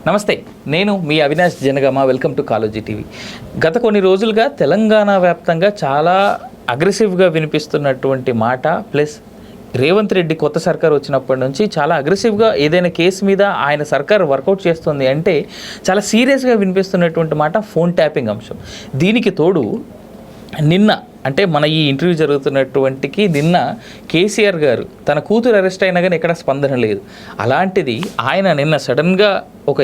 నమస్తే, నేను మీ Avinash Janagama. Welcome to Kaloji TV. గత కొన్ని రోజులుగా తెలంగాణ వ్యాప్తంగా చాలా అగ్రెసివ్గా వినిపిస్తున్నటువంటి మాట, ప్లస్ రేవంత్ రెడ్డి కొత్త సర్కార్ వచ్చినప్పటి నుంచి చాలా అగ్రెసివ్గా ఏదైనా కేసు మీద ఆయన సర్కార్ వర్కౌట్ చేస్తుంది అంటే చాలా సీరియస్గా వినిపిస్తున్నటువంటి మాట ఫోన్ ట్యాపింగ్ అంశం. దీనికి తోడు నిన్న అంటే మన ఈ ఇంటర్వ్యూ జరుగుతున్నటువంటికి నిన్న కేసీఆర్ గారు తన కూతురు అరెస్ట్ అయినా కానీ ఎక్కడ స్పందన లేదు. అలాంటిది ఆయన నిన్న సడన్గా ఒక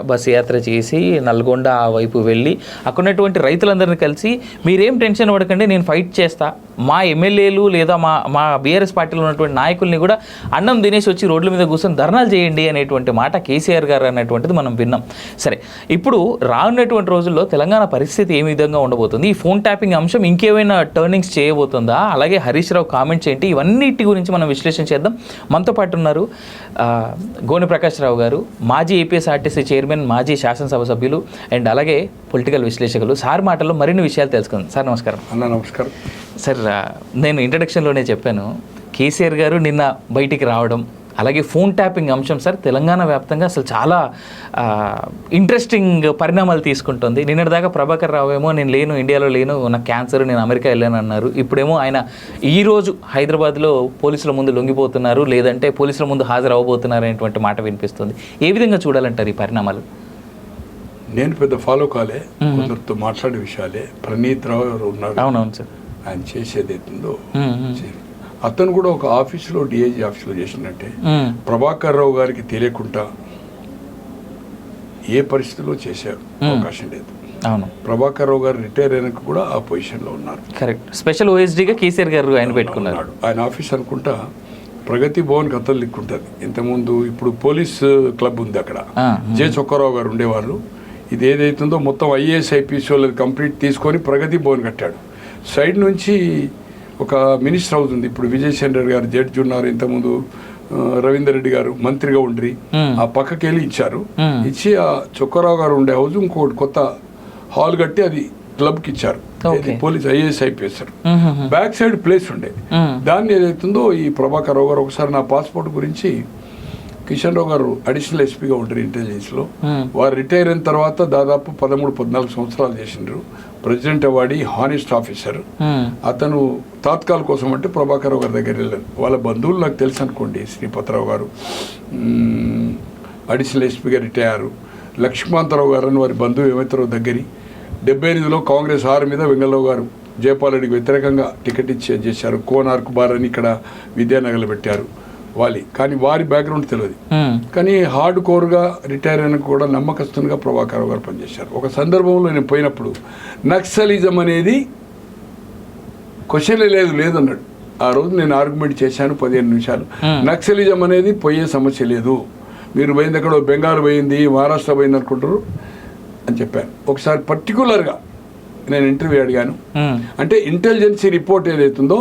బస్సు యాత్ర చేసి నల్గొండ ఆ వైపు వెళ్ళి అక్కడ ఉన్నటువంటి రైతులందరినీ కలిసి మీరేం టెన్షన్ పడకండి, నేను ఫైట్ చేస్తా, మా ఎమ్మెల్యేలు లేదా మా బీఆర్ఎస్ పార్టీలో ఉన్నటువంటి నాయకుల్ని కూడా అన్నం తినేసి వచ్చి రోడ్ల మీద కూర్చొని ధర్నాలు చేయండి అనేటువంటి మాట కేసీఆర్ గారు అనేటువంటిది మనం విన్నాం. సరే, ఇప్పుడు రానున్నటువంటి రోజుల్లో తెలంగాణ పరిస్థితి ఏ విధంగా ఉండబోతుంది, ఈ ఫోన్ ట్యాపింగ్ అంశం ఇంకేమైనా టర్నింగ్స్ చేయబోతుందా, అలాగే హరీష్ రావు కామెంట్స్ ఏంటి, ఇవన్నిటి గురించి మనం విశ్లేషణ చేద్దాం. మనతో పాటు ఉన్నారు గోని ప్రకాష్ రావు గారు, మాజీ ఏపీఎస్ఆర్టీసీ చైర్మన్, మాజీ శాసనసభ సభ్యులు అండ్ అలాగే పొలిటికల్ విశ్లేషకులు. సార్ మాటల్లో మరిన్ని విషయాలు తెలుసుకుందాం. సార్ నమస్కారం. నమస్కారం సార్. నేను ఇంట్రడక్షన్లోనే చెప్పాను, కేసీఆర్ గారు నిన్న బయటికి రావడం, అలాగే ఫోన్ ట్యాపింగ్ అంశం సార్ తెలంగాణ వ్యాప్తంగా అసలు చాలా ఇంట్రెస్టింగ్ పరిణామాలు తీసుకుంటుంది. నిన్నటిదాకా ప్రభాకర్ రావు ఏమో నేను లేను, ఇండియాలో లేను, నాకు క్యాన్సర్, నేను అమెరికా వెళ్ళాను అన్నారు. ఇప్పుడేమో ఆయన ఈరోజు హైదరాబాద్లో పోలీసుల ముందు లొంగిపోతున్నారు, లేదంటే పోలీసుల ముందు హాజరు అవ్వబోతున్నారు అనేటువంటి మాట వినిపిస్తుంది. ఏ విధంగా చూడాలంటారు ఈ పరిణామాలు? నేను పెద్ద ఫాలో కాలే, కొందరితో మాట్లాడే విషయాలే. ప్రణీత్ రావు ఎవరు ఉన్నారు, అవునవును సార్, ఆయన చేసేది అవుతుందో అతను కూడా ఒక ఆఫీసులో డిఐజీ ఆఫీసులో చేసినట్టే ప్రభాకర్ రావు గారికి తెలియకుండా ఏ పరిస్థితిలో చేసే అవకాశం లేదు. అవును, ప్రభాకర్ రావు గారు రిటైర్ అయినాక కూడా ఆ పొజిషన్లో ఉన్నారు. కరెక్ట్. స్పెషల్ ఓఎస్డీగా కేసీఆర్ గారు ఆయన పెట్టుకున్నారు. ఆయన ఆఫీస్ అనుకుంటా ప్రగతి భవన్ కథలు దిక్కుంటుంది. ఇంతకుముందు ఇప్పుడు పోలీస్ క్లబ్ ఉంది, అక్కడ జే చొక్కారావు గారు ఉండేవాళ్ళు. ఇది ఏదైతుందో మొత్తం ఐఏఎస్ ఐపీఎస్ వాళ్ళది కంప్లీట్ తీసుకొని ప్రగతి భవన్ కట్టాడు. సైడ్ నుంచి ఒక మినిస్టర్ హౌస్ ఉంది, ఇప్పుడు విజయసేన్ రెడ్డి గారు జడ్జి ఉన్నారు, ఇంతకుముందు రవీందర్ రెడ్డి గారు మంత్రిగా ఉండ్రి, ఆ పక్కకి వెళ్ళి ఇచ్చారు. ఇచ్చి ఆ చొక్కారావు గారు ఉండే హౌస్ ఇంకోటి కొత్త హాల్ కట్టి అది క్లబ్కి ఇచ్చారు. Police IAS IPS back side place ఉండే దాన్ని ఏదైతుందో ఈ ప్రభాకర్ రావు గారు ఒకసారి నా పాస్పోర్ట్ గురించి కిషన్ రావు గారు అడిషనల్ ఎస్పీగా ఉంటారు ఇంటెలిజెన్స్లో, వారు రిటైర్ అయిన తర్వాత దాదాపు 13-14 సంవత్సరాలు చేసిండ్రు. President awardee honest officer. అతను తాత్కాల కోసం అంటే ప్రభాకర్ రావు గారి దగ్గర వెళ్ళారు. వాళ్ళ బంధువులు నాకు తెలుసు అనుకోండి, శ్రీపతిరావు గారు అడిషనల్ ఎస్పీగా రిటైర్ అయ్యారు. లక్ష్మణరావు గారు అని వారి బంధువు ఏమైతారో దగ్గరి 78లో కాంగ్రెస్ 6 మీద వెంగళరావు గారు జయపాల్ రెడ్డికి వ్యతిరేకంగా టికెట్ ఇచ్చి చేశారు. కోనార్క్ బార్ అని ఇక్కడ విద్యానగర్లో పెట్టారు వాలి, కానీ వారి బ్యాక్గ్రౌండ్ తెలియదు. కానీ హార్డ్ కోర్గా రిటైర్ అయిన కూడా నమ్మకస్తునిగా ప్రభాకర్ గారు పనిచేశారు. ఒక సందర్భంలో నేను పోయినప్పుడు నక్సలిజం అనేది క్వశ్చన్ లేదన్నాడు. ఆ రోజు నేను ఆర్గ్యుమెంట్ చేశాను 15 నిమిషాలు. నక్సలిజం అనేది పోయే సమస్య లేదు, మీరు పోయింది ఎక్కడో బెంగాల్ పోయింది, మహారాష్ట్ర పోయింది అనుకుంటారు అని చెప్పాను. ఒకసారి పర్టికులర్గా నేను ఇంటర్వ్యూ అడిగాను. అంటే ఇంటెలిజెన్సీ రిపోర్ట్ ఏదైతుందో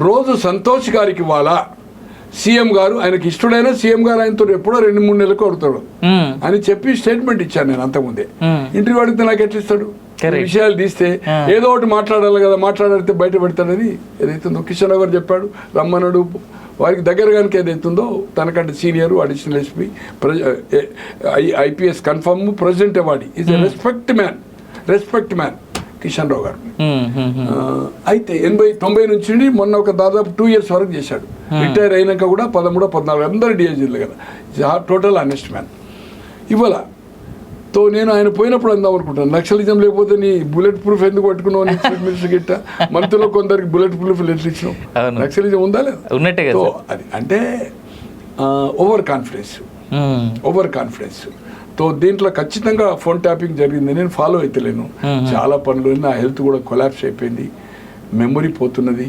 రోజు సంతోష్ గారికి ఇవ్వాలా, సీఎం గారు ఆయనకి ఇష్టడైనా సీఎం గారు ఆయనతో ఎప్పుడో 2-3 నెలలకు కొడతాడు అని చెప్పి స్టేట్మెంట్ ఇచ్చాను నేను అంతకుముందే. ఇంటర్వ్యూ అడిగితే నాకు ఎట్లా ఇస్తాడు? విషయాలు తీస్తే ఏదో ఒకటి మాట్లాడాలి కదా, మాట్లాడితే బయట పెడతాడని ఏదైతుందో కిషన్ రావు గారు చెప్పాడు, రమ్మన్నాడు. వారికి దగ్గర కనుక ఏదైతుందో తనకంటే senior additional SP IPS confirm president awardee is a respect man Kishan Rao garu. అయితే 80-90 నుంచి మొన్న ఒక దాదాపు 2 years వరకు చేశాడు. రిటైర్ అయినాక కూడా 13-14 అందరూ డిఐజీలు కదా, టోటల్ ఆనెస్ట్ మ్యాన్. ఇవాళ తో నేను ఆయన పోయినప్పుడు అందాం అనుకుంటాను, నక్సలిజం లేకపోతే నీ బుల్లెట్ ప్రూఫ్ ఎందుకు పట్టుకున్నావు, మినిస్టర్ గిట్ట మనతో కొందరికి బుల్లెట్ ప్రూఫ్ ఎట్లా ఇచ్చినావు, నక్సలిజం ఉందా లేదా? అది అంటే ఓవర్ కాన్ఫిడెన్స్. తో దీంట్లో ఖచ్చితంగా ఫోన్ ట్యాపింగ్ జరిగింది. నేను ఫాలో అయితలేను, చాలా పనులు, నా హెల్త్ కూడా కొలాప్స్ అయిపోయింది, మెమొరీ పోతున్నది.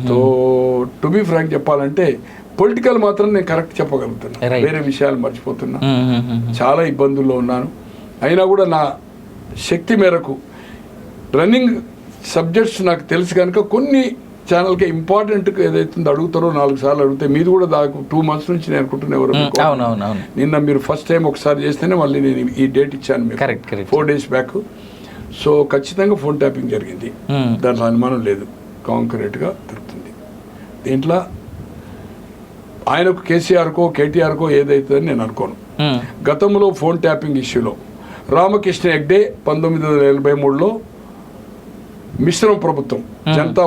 తో టు బి ఫ్రాంక్ చెప్పాలంటే పొలిటికల్ మాత్రం నేను కరెక్ట్ చెప్పగలుగుతున్నా, వేరే విషయాలు మర్చిపోతున్నా. చాలా ఇబ్బందుల్లో ఉన్నాను. అయినా కూడా నా శక్తి మేరకు రన్నింగ్ సబ్జెక్ట్స్ నాకు తెలుసు కనుక కొన్ని ఛానల్కి ఇంపార్టెంట్ ఏదైతుందో అడుగుతారో 4 సార్లు అడిగితే మీది కూడా దాదాపు 2 months నుంచి నేను అనుకుంటున్నా. ఎవరు నిన్న మీరు ఫస్ట్ టైం ఒకసారి చేస్తేనే మళ్ళీ నేను ఈ డేట్ ఇచ్చాను మీకు 4 days బ్యాక్. సో ఖచ్చితంగా ఫోన్ ట్యాపింగ్ జరిగింది, దాంట్లో అనుమానం లేదు, కాంక్రీట్గా దొరుకుతుంది. దీంట్లో ఆయనకు కేసీఆర్కో కేటీఆర్కో ఏదైతుందని నేను అనుకోను. గతంలో ఫోన్ ట్యాపింగ్ ఇష్యూలో రామకృష్ణ హెగ్డే 1983లో మిశ్రమ ప్రభుత్వం జనతా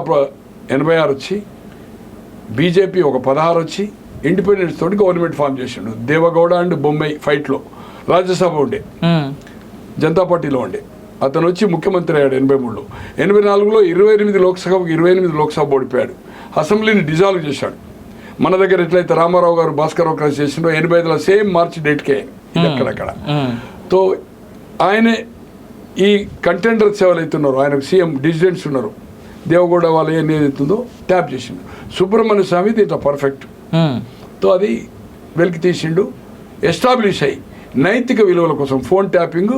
86 వచ్చి బీజేపీ ఒక 16 వచ్చి ఇండిపెండెన్స్ తోటి గవర్నమెంట్ ఫామ్ చేసిండు. దేవగౌడ అండ్ బొంబాయి ఫైట్లో రాజ్యసభ ఉండే జనతా పార్టీలో ఉండే అతను వచ్చి ముఖ్యమంత్రి అయ్యాడు 83లో. 84లో 28 లోక్సభకు 28 లోక్సభ ఓడిపోయాడు. అసెంబ్లీని డిజాల్వ్ చేశాడు. మన దగ్గర ఎట్లయితే రామారావు గారు భాస్కరరావు కలిసి చేసిండో 85లో సేమ్ మార్చి డేట్కే ఇది అక్కడక్కడ. తో ఆయనే ఈ కంటెండర్స్ ఎవరైతే ఉన్నారో ఆయనకు సీఎం డిసిడెంట్స్ ఉన్నారు దేవగౌడ వాళ్ళు ఏం ఏదైతుందో ట్యాప్ చేసిండు. సుబ్రహ్మణ్య స్వామి దీంట్లో పర్ఫెక్ట్. తో అది వెలికి తీసిండు. ఎస్టాబ్లిష్ అయ్యి నైతిక విలువల కోసం ఫోన్ ట్యాపింగ్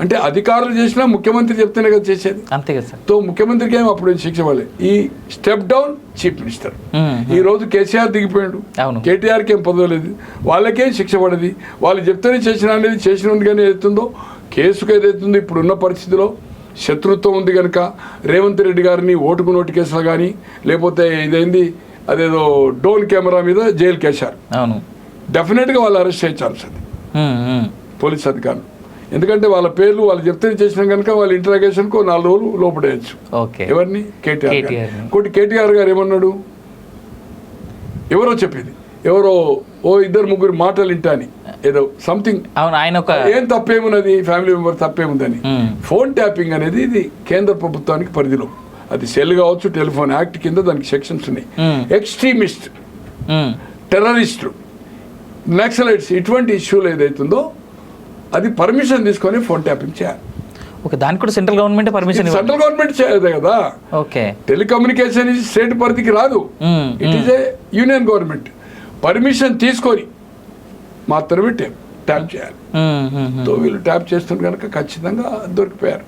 అంటే అధికారులు చేసినా ముఖ్యమంత్రి చెప్తేనే కదా చేసేది. అంతే కదా సార్. తో ముఖ్యమంత్రికి ఏమో అప్పుడు శిక్ష పడలే. ఈ స్టెప్ డౌన్ చీఫ్ మినిస్టర్. ఈ రోజు కేసీఆర్ దిగిపోయాడు, కేటీఆర్కి ఏం పదవలేదు, వాళ్ళకేం శిక్ష పడది. వాళ్ళు చెప్తేనే చేసిన అనేది చేసిన కానీ ఏదైతుందో కేసుకు ఏదైతుందో ఇప్పుడున్న పరిస్థితిలో శత్రుత్వం ఉంది కనుక రేవంత్ రెడ్డి గారిని ఓటుకు నోటు కేసులు కానీ లేకపోతే ఇదేంది అదేదో డ్రోన్ కెమెరా మీద జైలుకి వేశారు. డెఫినెట్గా వాళ్ళు అరెస్ట్ అయ్యే ఛాన్స్ అది పోలీస్ అధికారులు. ఎందుకంటే వాళ్ళ పేర్లు వాళ్ళు చెప్తే చేసినా కనుక వాళ్ళ ఇంటరాగేషన్కు 4 రోజులు లోపడేయచ్చు. ఎవరిని? కేటీఆర్. ఇంకోటి కేటీఆర్ గారు ఏమన్నాడు, ఎవరో చెప్పింది ఎవరో 2-3 మాటలు వింటా అని ఏదో సంథింగ్ ఆయన ఏం తప్పేమున్నది, ఫ్యామిలీ మెంబర్ తప్పేముందని. ఫోన్ ట్యాపింగ్ అనేది ఇది కేంద్ర ప్రభుత్వానికి పరిధిలో, అది సెల్ కావచ్చు, టెలిఫోన్ యాక్ట్ కింద దానికి సెక్షన్స్ ఉన్నాయి. ఎక్స్ట్రీమిస్ట్, టెర్రరిస్టు, నక్సలైట్స్ ఇటువంటి ఇష్యూలు ఏదైతుందో అది పర్మిషన్ తీసుకొని ఫోన్ ట్యాపింగ్ చేయాలి. దానికి కూడా central government permission, central government చేయదు కదా. టెలికమ్యూనికేషన్ స్టేట్ పరిధికి రాదు, it is A union government. Permission తీసుకొని మాత్రమే ట్యాప్ చేయాలి. తో వీళ్ళు ట్యాప్ చేస్తున్న కనుక ఖచ్చితంగా దొరికిపోయారు.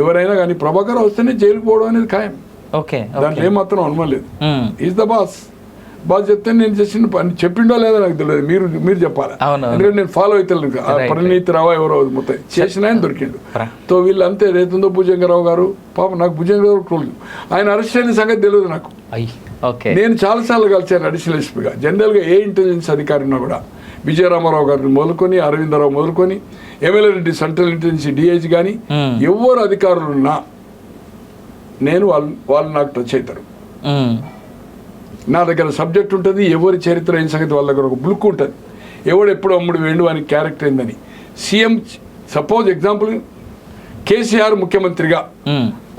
ఎవరైనా కానీ ప్రభాకర్ వస్తేనే జైలుకు పోవడం అనేది ఖాయం. దాంట్లో ఏమాత్రం అనుమానం లేదు. Is the boss. బాస్ చెప్తే నేను చేసిన పని చెప్పిండో లేదో నాకు తెలియదు, మీరు చెప్పాలి. ఎందుకంటే నేను ఫాలో అయితే పరిణీతి రావా ఎవరో మొత్తం చేసిన ఆయన దొరికిండు. తో వీళ్ళు అంతే రైతుందో భుజంగరావు గారు పాప నాకు భుజంగరావు క్లోజ్, ఆయన అరెస్ట్ అయిన సంగతి తెలియదు నాకు. నేను చాలాసార్లు కలిసాను అడిషనల్ ఎస్పీగా. జనరల్గా ఏ ఇంటెలిజెన్స్ అధికారి ఉన్నా కూడా విజయరామారావు గారిని మొదలుకొని అరవిందరావు మొదలుకొని MLA Reddy central intelligence DIG కానీ ఎవరు అధికారులు ఉన్నా నేను వాళ్ళు నాకు టచ్ అవుతారు. నా దగ్గర సబ్జెక్ట్ ఉంటుంది, ఎవరి చరిత్ర అయిన సంగతి వాళ్ళ దగ్గర ఒక బుక్ ఉంటుంది, ఎవడు ఎప్పుడు అమ్ముడు వేండు అని క్యారెక్టర్ ఏందని. సీఎం సపోజ్ ఎగ్జాంపుల్ కేసీఆర్ ముఖ్యమంత్రిగా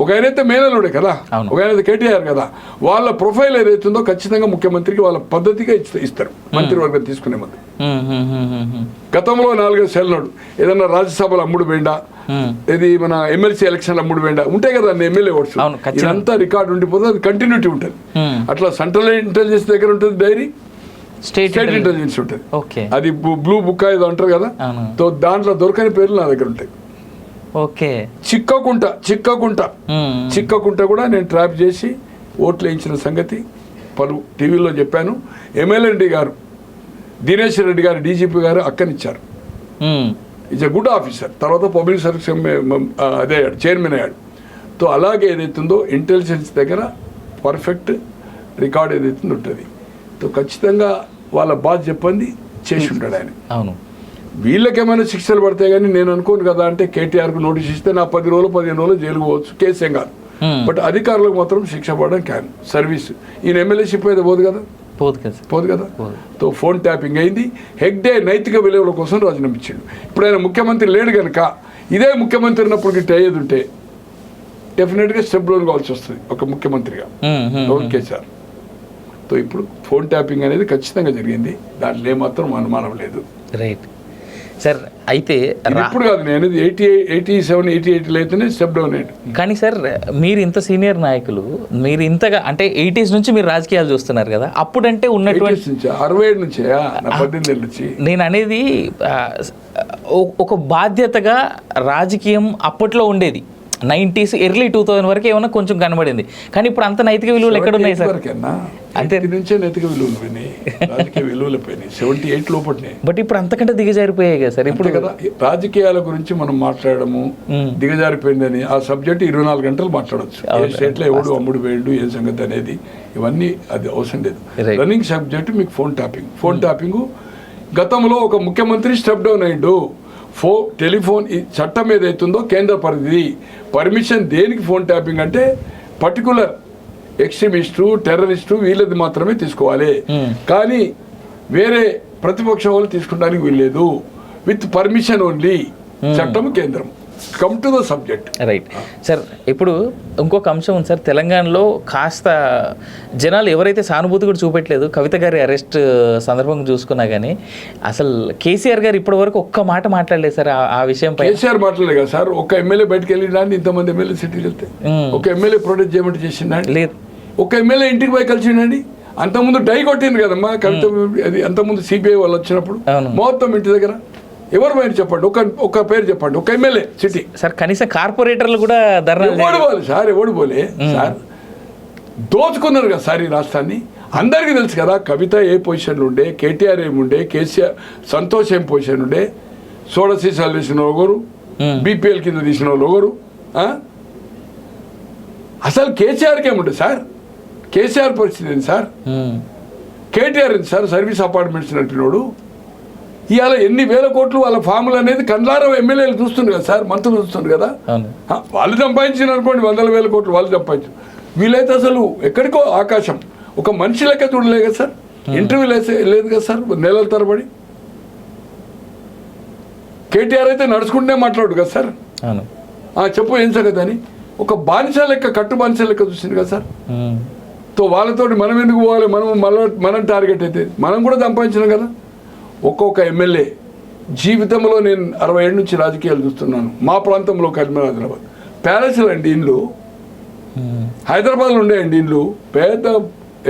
ఒక ఆయనైతే మేనలుడే కదా, ఒక ఆయనైతే కేటీఆర్ కదా, వాళ్ళ ప్రొఫైల్ ఏదైతుందో ఖచ్చితంగా ముఖ్యమంత్రికి వాళ్ళ పద్ధతిగా ఇస్తారు మంత్రివర్గం తీసుకునే ముందు. గతంలో 4 సెల్నాడు ఏదన్నా రాజ్యసభలో అమ్ముడు వేండా, ఇది మన ఎమ్మెల్సీ ఎలక్షన్ అమ్ముడు వేండా ఉంటాయి కదా ఎమ్మెల్యే ఓట్స్, ఇదంతా రికార్డు ఉండిపోతుంది, అది కంటిన్యూటీ ఉంటుంది. అట్లా సెంట్రల్ ఇంటెలిజెన్స్ దగ్గర ఉంటుంది డైరీ, స్టేట్ ఇంటెలిజెన్స్ ఉంటుంది, అది బ్లూ బుక్ ఏదో అంటారు కదా. తో దాంట్లో దొరకని పేర్లు నా దగ్గర ఉంటాయి. చిక్కకుంట కూడా నేను ట్రాప్ చేసి ఓట్లు వేయించిన సంగతి పలు టీవీలో చెప్పాను. ఎమ్మెల్యే రెడ్డి గారు, దినేష్ రెడ్డి గారు, డీజీపీ గారు అక్కనిచ్చారు. Is a good officer. తర్వాత పబ్లిక్ సర్వీస్ అదే అయ్యాడు, చైర్మన్ అయ్యాడు. తో అలాగే ఏదైతుందో ఇంటెలిజెన్స్ దగ్గర పర్ఫెక్ట్ రికార్డ్ ఏదైతుందో ఉంటుంది. తో ఖచ్చితంగా వాళ్ళ బాధ చెప్పింది చేసి ఉంటాడు ఆయన. అవును, వీళ్ళకేమైనా శిక్షలు పడతాయి కానీ నేను అనుకోను కదా. అంటే కేటీఆర్కు నోటీస్ ఇస్తే నా 10 రోజులు 15 రోజులు జైలుకు పోవచ్చు, కేసేం కాదు. బట్ అధికారులకు మాత్రం శిక్ష పడడం క్యాన్ సర్వీస్. ఈయన ఎమ్మెల్యేషిప్ అయితే పోదు కదా. తో ఫోన్ ట్యాపింగ్ అయింది. హెగ్డే నైతిక విలువల కోసం రాజీనామా ఇచ్చాడు. ఇప్పుడు ఆయన ముఖ్యమంత్రి లేడు కనుక ఇదే ముఖ్యమంత్రి ఉన్నప్పుడు గిట్ట అయ్యేది ఉంటే డెఫినెట్గా స్టెప్ డౌన్ కావాల్సి వస్తుంది ఒక ముఖ్యమంత్రిగా కేసీఆర్. తో ఇప్పుడు ఫోన్ ట్యాపింగ్ అనేది ఖచ్చితంగా జరిగింది, దాంట్లో ఏమాత్రం అనుమానం లేదు. Right sir. అయితే ఇప్పుడు కాదు, నేను 87, 88 అయితేనే స్టెప్ డౌన్ అయ్యాడు. కానీ సార్ మీరు ఇంత సీనియర్ నాయకులు, మీరు ఇంతగా అంటే 80s నుంచి మీరు రాజకీయాలు చూస్తున్నారు కదా, అప్పుడంటే ఉన్నటువంటి 67 నుంచి 18 నుంచి నేను అనేది ఒక బాధ్యతగా రాజకీయం అప్పట్లో ఉండేది. 90s ఎర్లీ 2000 వరకు ఏమన్నా కొంచెం కనబడింది. కానీ ఇప్పుడు అంత నైతిక విలువలు ఎక్కడ ఉన్నాయి సార్? అంతే నుంచే నైతిక విలువలు పోయినాయి, రాజకీయ విలువలు పోయినాయి 78 లోపట్నే. బట్ ఇప్పుడు అంతకంటే దిగజారిపోయాయి కదా సార్. ఇప్పుడు కదా రాజకీయాల గురించి మనం మాట్లాడము, దిగజారిపోయిందని ఆ సబ్జెక్ట్ 24 గంటలు మాట్లాడచ్చు. ఏ స్టేట్లో ఎవడు అమ్ముడు వేయడు ఏ సంగతి అనేది ఇవన్నీ అది అవసరం లేదు. రన్నింగ్ సబ్జెక్ట్ మీకు ఫోన్ ట్యాపింగ్ గతంలో ఒక ముఖ్యమంత్రి స్టెప్ డౌన్ అయ్యిండు. టెలిఫోన్ ఈ చట్టం ఏదైతుందో కేంద్ర పరిధి, పర్మిషన్ దేనికి ఫోన్ ట్యాపింగ్ అంటే పర్టికులర్ ఎక్స్ట్రీమిస్టు, టెర్రరిస్టు వీళ్ళది మాత్రమే తీసుకోవాలి. కానీ వేరే ప్రతిపక్ష వాళ్ళు తీసుకోవడానికి వీల్లేదు. With permission only. చట్టం కేంద్రం. Come to the subject. Right sir. ఇప్పుడు ఇంకొక అంశం ఉంది సార్. తెలంగాణలో కాస్త జనాలు ఎవరైతే సానుభూతి కూడా చూపెట్టలేదు కవిత గారి అరెస్ట్ సందర్భంగా చూసుకున్నా కానీ, అసలు కేసీఆర్ గారు ఇప్పటి వరకు ఒక్క మాట మాట్లాడలేదు సార్ ఆ విషయం పై. కేసీఆర్ మాట్లాడలేదు కదా సార్. ఒక ఎమ్మెల్యే బయటకు వెళ్ళిందండి, ఇంతమంది ఎమ్మెల్యే సిటీకి వెళ్తే ఒక ఎమ్మెల్యే ప్రొటెక్ట్ చేయమంటే చేసిందండి? లేదు. ఒక ఎమ్మెల్యే ఇంటికి పోయి కలిసిండండి. అంతకుముందు డై కొట్టింది కదమ్మా కవిత. అది అంతకుముందు సిబిఐ వాళ్ళు వచ్చినప్పుడు మొత్తం ఇంటి దగ్గర ఎవరు పేరు చెప్పండి, ఒక పేరు చెప్పండి, ఒక ఎమ్మెల్యే సిటీ సార్. కనీసం కార్పొరేటర్లు కూడా ఎవడు సార్, ఎవడు పోలే సార్. దోచుకున్నారు కదా సార్ ఈ రాష్ట్రాన్ని. అందరికీ తెలుసు కదా కవిత ఏ పొజిషన్లో ఉండే, కేటీఆర్ ఏముండే, కేసీఆర్ సంతోష్ ఏం పొజిషన్ ఉండే, సోడా సీసాలు తీసిన వాళ్ళు ఒకరు, బీపీఎల్ కింద తీసిన వాళ్ళు ఒకరు. అసలు కేసీఆర్కి ఏముండే సార్? కేసీఆర్ పరిస్థితి ఏంటి సార్? కేటీఆర్ ఏంటి సార్? Service apartments నడిపినోడు. ఇవాళ ఎన్ని వేల కోట్లు వాళ్ళ ఫాములు అనేది కండ్లారా ఎమ్మెల్యేలు చూస్తుంది కదా సార్, మంత్రులు చూస్తుంది కదా. వాళ్ళు సంపాదించిన అనుకోండి 100,000 కోట్లు వాళ్ళు సంపాదించు. వీళ్ళైతే అసలు ఎక్కడికో ఆకాశం. ఒక మనిషి లెక్క చూడలేదు కదా సార్. ఇంటర్వ్యూలు లేదు కదా సార్ నెలల తరబడి. కేటీఆర్ అయితే నడుచుకుంటే మాట్లాడు కదా సార్. చెప్పు ఏం సంగతి అని ఒక బానిస లెక్క, కట్టు బానిస లెక్క చూసింది కదా సార్. వాళ్ళతోటి మనం ఎందుకు పోవాలి? మనం టార్గెట్ అయితే మనం కూడా సంపాదించినాం కదా. ఒక్కొక్క ఎమ్మెల్యే జీవితంలో నేను 60 ఏళ్ళ నుంచి రాజకీయాలు చూస్తున్నాను. మా ప్రాంతంలో కరీంనగర్, హైదరాబాద్ ప్యాలెస్లు అండి ఇండ్లు. హైదరాబాద్లో ఉండేయండి ఇండ్లు పెద్ద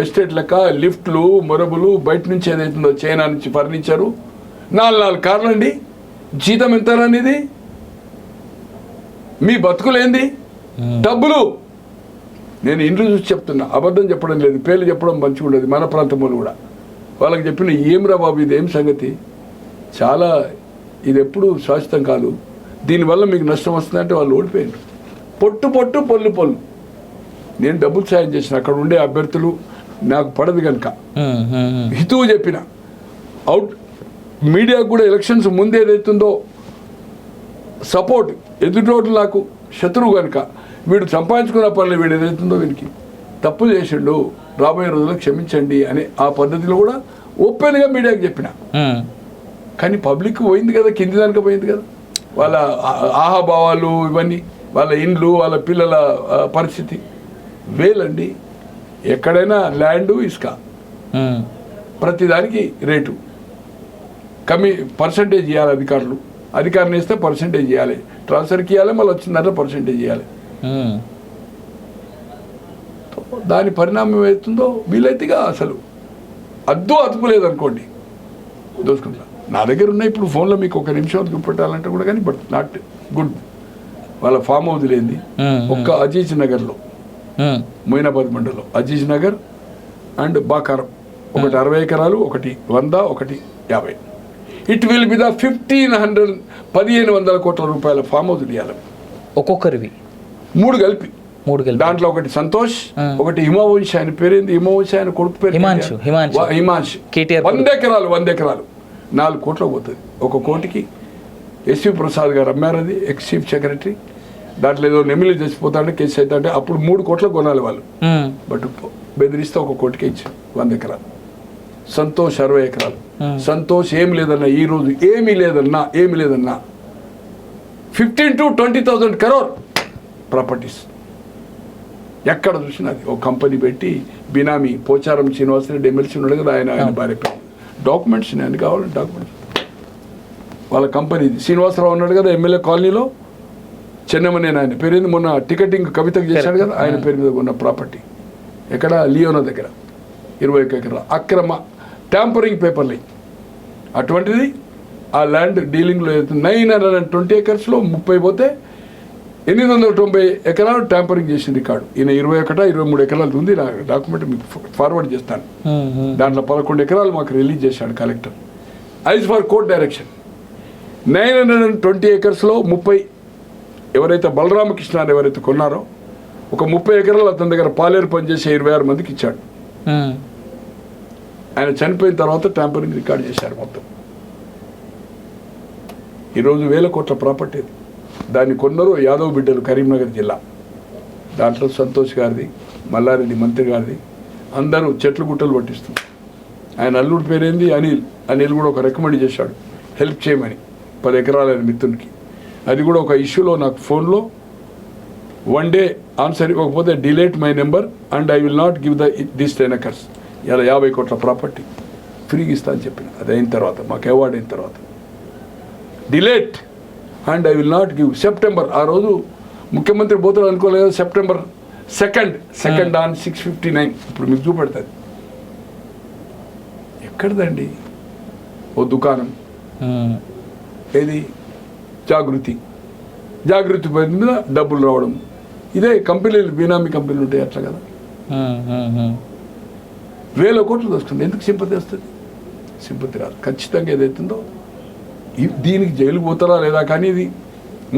ఎస్టేట్ లెక్క, లిఫ్ట్లు, మొరబులు, బయట నుంచి ఏదైతుందో చైనా నుంచి ఫర్నిచరు, 4 కార్లు అండి. జీతం ఎంత అనేది? మీ బతుకులేంది? డబ్బులు. నేను ఇండ్లు చూసి చెప్తున్నా, అబద్ధం చెప్పడం లేదు. పేర్లు చెప్పడం మంచిగా ఉండదు. మన ప్రాంతంలో కూడా వాళ్ళకి చెప్పిన ఏమిరా బాబు ఇది ఏం సంగతి, చాలా ఇది ఎప్పుడు శాశ్వతం కాదు, దీనివల్ల మీకు నష్టం వస్తుందంటే వాళ్ళు ఓడిపోయారు. పొట్టు పొట్టు పొల్లు పొల్లు. నేను డబ్బులు సాయం చేసిన అక్కడ ఉండే అభ్యర్థులు నాకు పడదు కనుక హితువు చెప్పిన అవుట్ మీడియాకు కూడా ఎలక్షన్స్ ముందు ఏదైతుందో సపోర్ట్, ఎదుటోట్లు నాకు శత్రువు కనుక వీడు సంపాదించుకున్న పనులు వీడు ఏదైతుందో వీడికి తప్పు చేసిండు, రాబోయే రోజుల్లో క్షమించండి అని ఆ పద్ధతిలో కూడా ఓపెన్గా మీడియాకి చెప్పిన. కానీ పబ్లిక్ పోయింది కదా, కింది దానికి పోయింది కదా. వాళ్ళ ఆహాభావాలు ఇవన్నీ, వాళ్ళ ఇండ్లు, వాళ్ళ పిల్లల పరిస్థితి వేలండి. ఎక్కడైనా ల్యాండు, ఇసుక, ప్రతిదానికి రేటు పర్సంటేజ్ ఇవ్వాలి అధికారులు. అధికారులు ఇస్తే పర్సంటేజ్ ఇవ్వాలి, ట్రాన్స్ఫర్కి ఇవ్వాలి, మళ్ళీ వచ్చిన పర్సంటేజ్ ఇవ్వాలి. దాని పరిణామం ఏమవుతుందో వీలైతేగా అసలు అదుపు లేదనుకోండి దోసుకుంటా. నా దగ్గర ఉన్నాయి ఇప్పుడు ఫోన్లో, మీకు ఒక నిమిషం చూపెట్టాలంటే కూడా, కానీ బట్ నాట్ గుడ్. వాళ్ళ ఫామ్ హౌస్ లేని ఒక్క అజీజ్ నగర్లో, మొయినాబాద్ మండలంలో అజీజ్ నగర్ అండ్ బాకారం, ఒకటి 60 ఎకరాలు, ఒకటి 100, ఒకటి 50. ఇట్ విల్ బి ద 1,500 కోట్ల రూపాయల ఫామ్ హౌస్ ఇవ్వాలి ఒక్కొక్కరివి, 3 కలిపి. దాంట్లో ఒకటి సంతోష్, ఒకటి హిమవంశ్, ఆయన పేరేంది, హిమవంశ్ ఆయన కొడుకు పేరు హిమాంశ్. 100 ఎకరాలు 4 కోట్లకు పోతుంది. 1 కోటికి ఎస్వి ప్రసాద్ గారు అమ్మారు, అది ఎక్స్ చీఫ్ సెక్రటరీ. దాంట్లో ఏదో నెమిలి చచ్చిపోతాడంటే కేసు అయితే అంటే అప్పుడు 3 కోట్లకు కొనాలి వాళ్ళు. బట్ బెదిరిస్తే 1 కోటికే ఇచ్చారు 100 ఎకరాలు. సంతోష్ 60 ఎకరాలు. సంతోష్ ఏమి లేదన్నా, ఈ రోజు ఏమీ లేదన్నా 15,000 to 20,000 crore ప్రాపర్టీస్. ఎక్కడ చూసినా అది ఒక కంపెనీ పెట్టి బినామీ పోచారం శ్రీనివాసరెడ్డి ఎమ్మెల్సీ ఉన్నాడు కదా, ఆయన భార్య పేరు డాక్యుమెంట్స్ అన్ని కావాలంటే డాక్యుమెంట్స్ వాళ్ళ కంపెనీది. శ్రీనివాసరావు ఉన్నాడు కదా ఎమ్మెల్యే కాలనీలో, చెన్నమనేని ఆయన పేరు మొన్న టికెటింగ్ కవితకు చేశాడు కదా, ఆయన పేరు మీద ఉన్న ప్రాపర్టీ ఎక్కడ లియోనో దగ్గర 21 ఎకరాలు అక్రమ ట్యాంపరింగ్ పేపర్లు. అటువంటిది ఆ ల్యాండ్ డీలింగ్లో 920 acresలో 30 పోతే 890 ఎకరాలు ట్యాంపరింగ్ చేసిన రికార్డు. ఈయన 23 ఎకరాలు ఉంది, నా డాక్యుమెంట్ మీకు ఫార్వర్డ్ చేస్తాను. దాంట్లో 11 ఎకరాలు మాకు రిలీజ్ చేశాడు collector as per court direction. 920 acresలో 30 ఎవరైతే బలరామకృష్ణ ఎవరైతే కొన్నారో ఒక 30 ఎకరాలు అతని దగ్గర పాలేరు పనిచేసే 26 మందికి ఇచ్చాడు. ఆయన చనిపోయిన తర్వాత ట్యాంపరింగ్ రికార్డ్ చేశారు మొత్తం. ఈరోజు 1000 కోట్ల ప్రాపర్టీ అది. దాన్ని కొన్నారు యాదవ్ బిడ్డలు, కరీంనగర్ జిల్లా. దాంట్లో సంతోష్ గారిది, మల్లారెడ్డి మంత్రి గారిది, అందరూ చెట్లు గుట్టలు పట్టిస్తున్నారు. ఆయన అల్లుడి పేరేంది అనిల్ కూడా ఒక రికమెండ్ చేశాడు హెల్ప్ చేయమని 10 ఎకరాల మిత్రునికి. అది కూడా ఒక ఇష్యూలో నాకు ఫోన్లో వన్ డే ఆన్సర్ ఇవ్వకపోతే delete my number and I will not give this 10 acres. ఇలా 50 కోట్ల ప్రాపర్టీ ఫ్రీగా ఇస్తా అని చెప్పిన. అది అయిన తర్వాత మాకు అవార్డు అయిన తర్వాత delete and I will not give. September ఆ రోజు ముఖ్యమంత్రి పోతాడు అనుకోలేదు. September 2nd on 6:59. ఇప్పుడు మీకు చూపెడుతుంది. ఎక్కడదండి ఓ దుకాణం, ఏది జాగృతి మీద డబ్బులు రావడం. ఇదే కంపెనీలు, బినామీ కంపెనీలు ఉంటాయి అట్లా కదా. 1000 కోట్లు వస్తుంది. ఎందుకు సింపతి వస్తుంది? సింపతి రాదు. ఖచ్చితంగా ఏదైతుందో దీనికి జైలుకు పోతారా లేదా, కానీ ఇది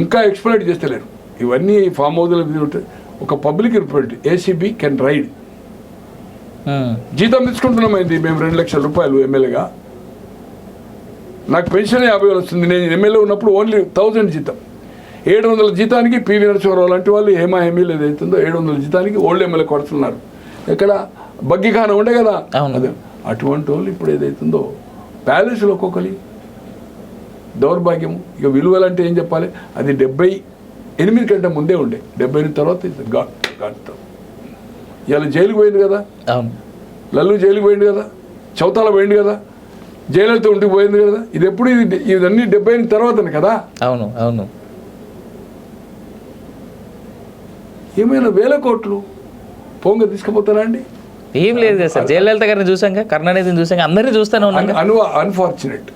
ఇంకా ఎక్స్ప్లైట్ చేస్తలేరు. ఇవన్నీ ఫామ్ హౌస్ల మీద ఉంటాయి. ఒక public representative ACB can raid. జీతం తీసుకుంటున్నామైంది మేము 2 లక్షల రూపాయలు ఎమ్మెల్యేగా. నాకు పెన్షన్ 50,000 వస్తుంది. నేను ఎమ్మెల్యే ఉన్నప్పుడు ఓన్లీ 1000 జీతం. 700 జీతానికి పివి నరసింహారావు లాంటి వాళ్ళు, హేమా హేమీలు ఏదైతుందో 700 జీతానికి ఓల్డ్ ఎమ్మెల్యే కొడుతున్నారు. ఎక్కడ బగ్గిఖాన ఉండే కదా, అదే అటువంటి వాళ్ళు ఇప్పుడు ఏదైతుందో ప్యాలెస్లో ఒక్కొక్కరి దౌర్భాగ్యము. ఇక విలువలంటే ఏం చెప్పాలి? అది 78 కంటే ముందే ఉండే. 78 తర్వాత గాడుతాం. ఇలా జైలుకు పోయింది కదా, లల్లు జైలుకు పోయింది కదా, చౌతాల పోయింది కదా, జైలతో ఉంటికి పోయింది కదా. ఇది ఎప్పుడు ఇవన్నీ 78 తర్వాతనే కదా. అవును. ఏమైనా 1000 కోట్లు పోంగ తీసుకుపోతారా అండి? ఏం లేదు కదా సార్. జయలలిత గారిని చూసాక, కరుణానిధిని చూసాక, అందరినీ చూస్తానే ఉన్నాను. అన్ఫార్చునేట్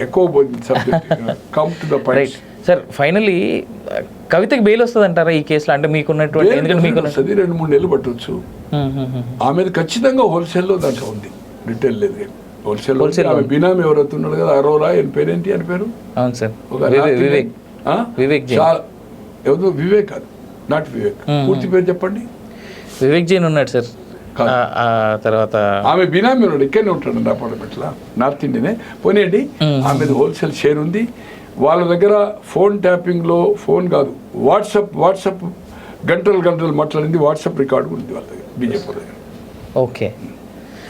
ఎక్కువ come to the point. Sir finally కవితకి బెయిల్ వస్తుంది అంటారా ఈ కేసులో? అంటే మీకున్నటువంటి, ఎందుకంటే మీకు 2-3 నెలలు పట్టవచ్చు. ఆమె ఖచ్చితంగా హోల్సేల్లో దాంట్లో ఉంది, రిటైల్ లేదు. హోల్సేల్ ఆమె బినామీ ఎవరైతే ఉన్నాడు కదా, అరోరా ఆయన పేరేంటి అని పేరు? అవును సార్, వివేక్ కాదు, నాట్ వివేక్. పూర్తి పేరు చెప్పండి. వివేక్ జైన్ ఉన్నాడు సార్. తర్వాత ఆమె బినామీ ఉన్నాడు, ఇక్కడనే ఉంటాడు అపార్ట్మెంట్లో, నార్త్ ఇండియనే. పోనీయండి, ఆమె హోల్సేల్ షేర్ ఉంది. వాళ్ళ దగ్గర ఫోన్ ట్యాపింగ్లో, ఫోన్ కాదు వాట్సాప్ గంటలు మాట్లాడింది, వాట్సాప్ రికార్డు ఉంది వాళ్ళ దగ్గర, బీజేపీ దగ్గర. Okay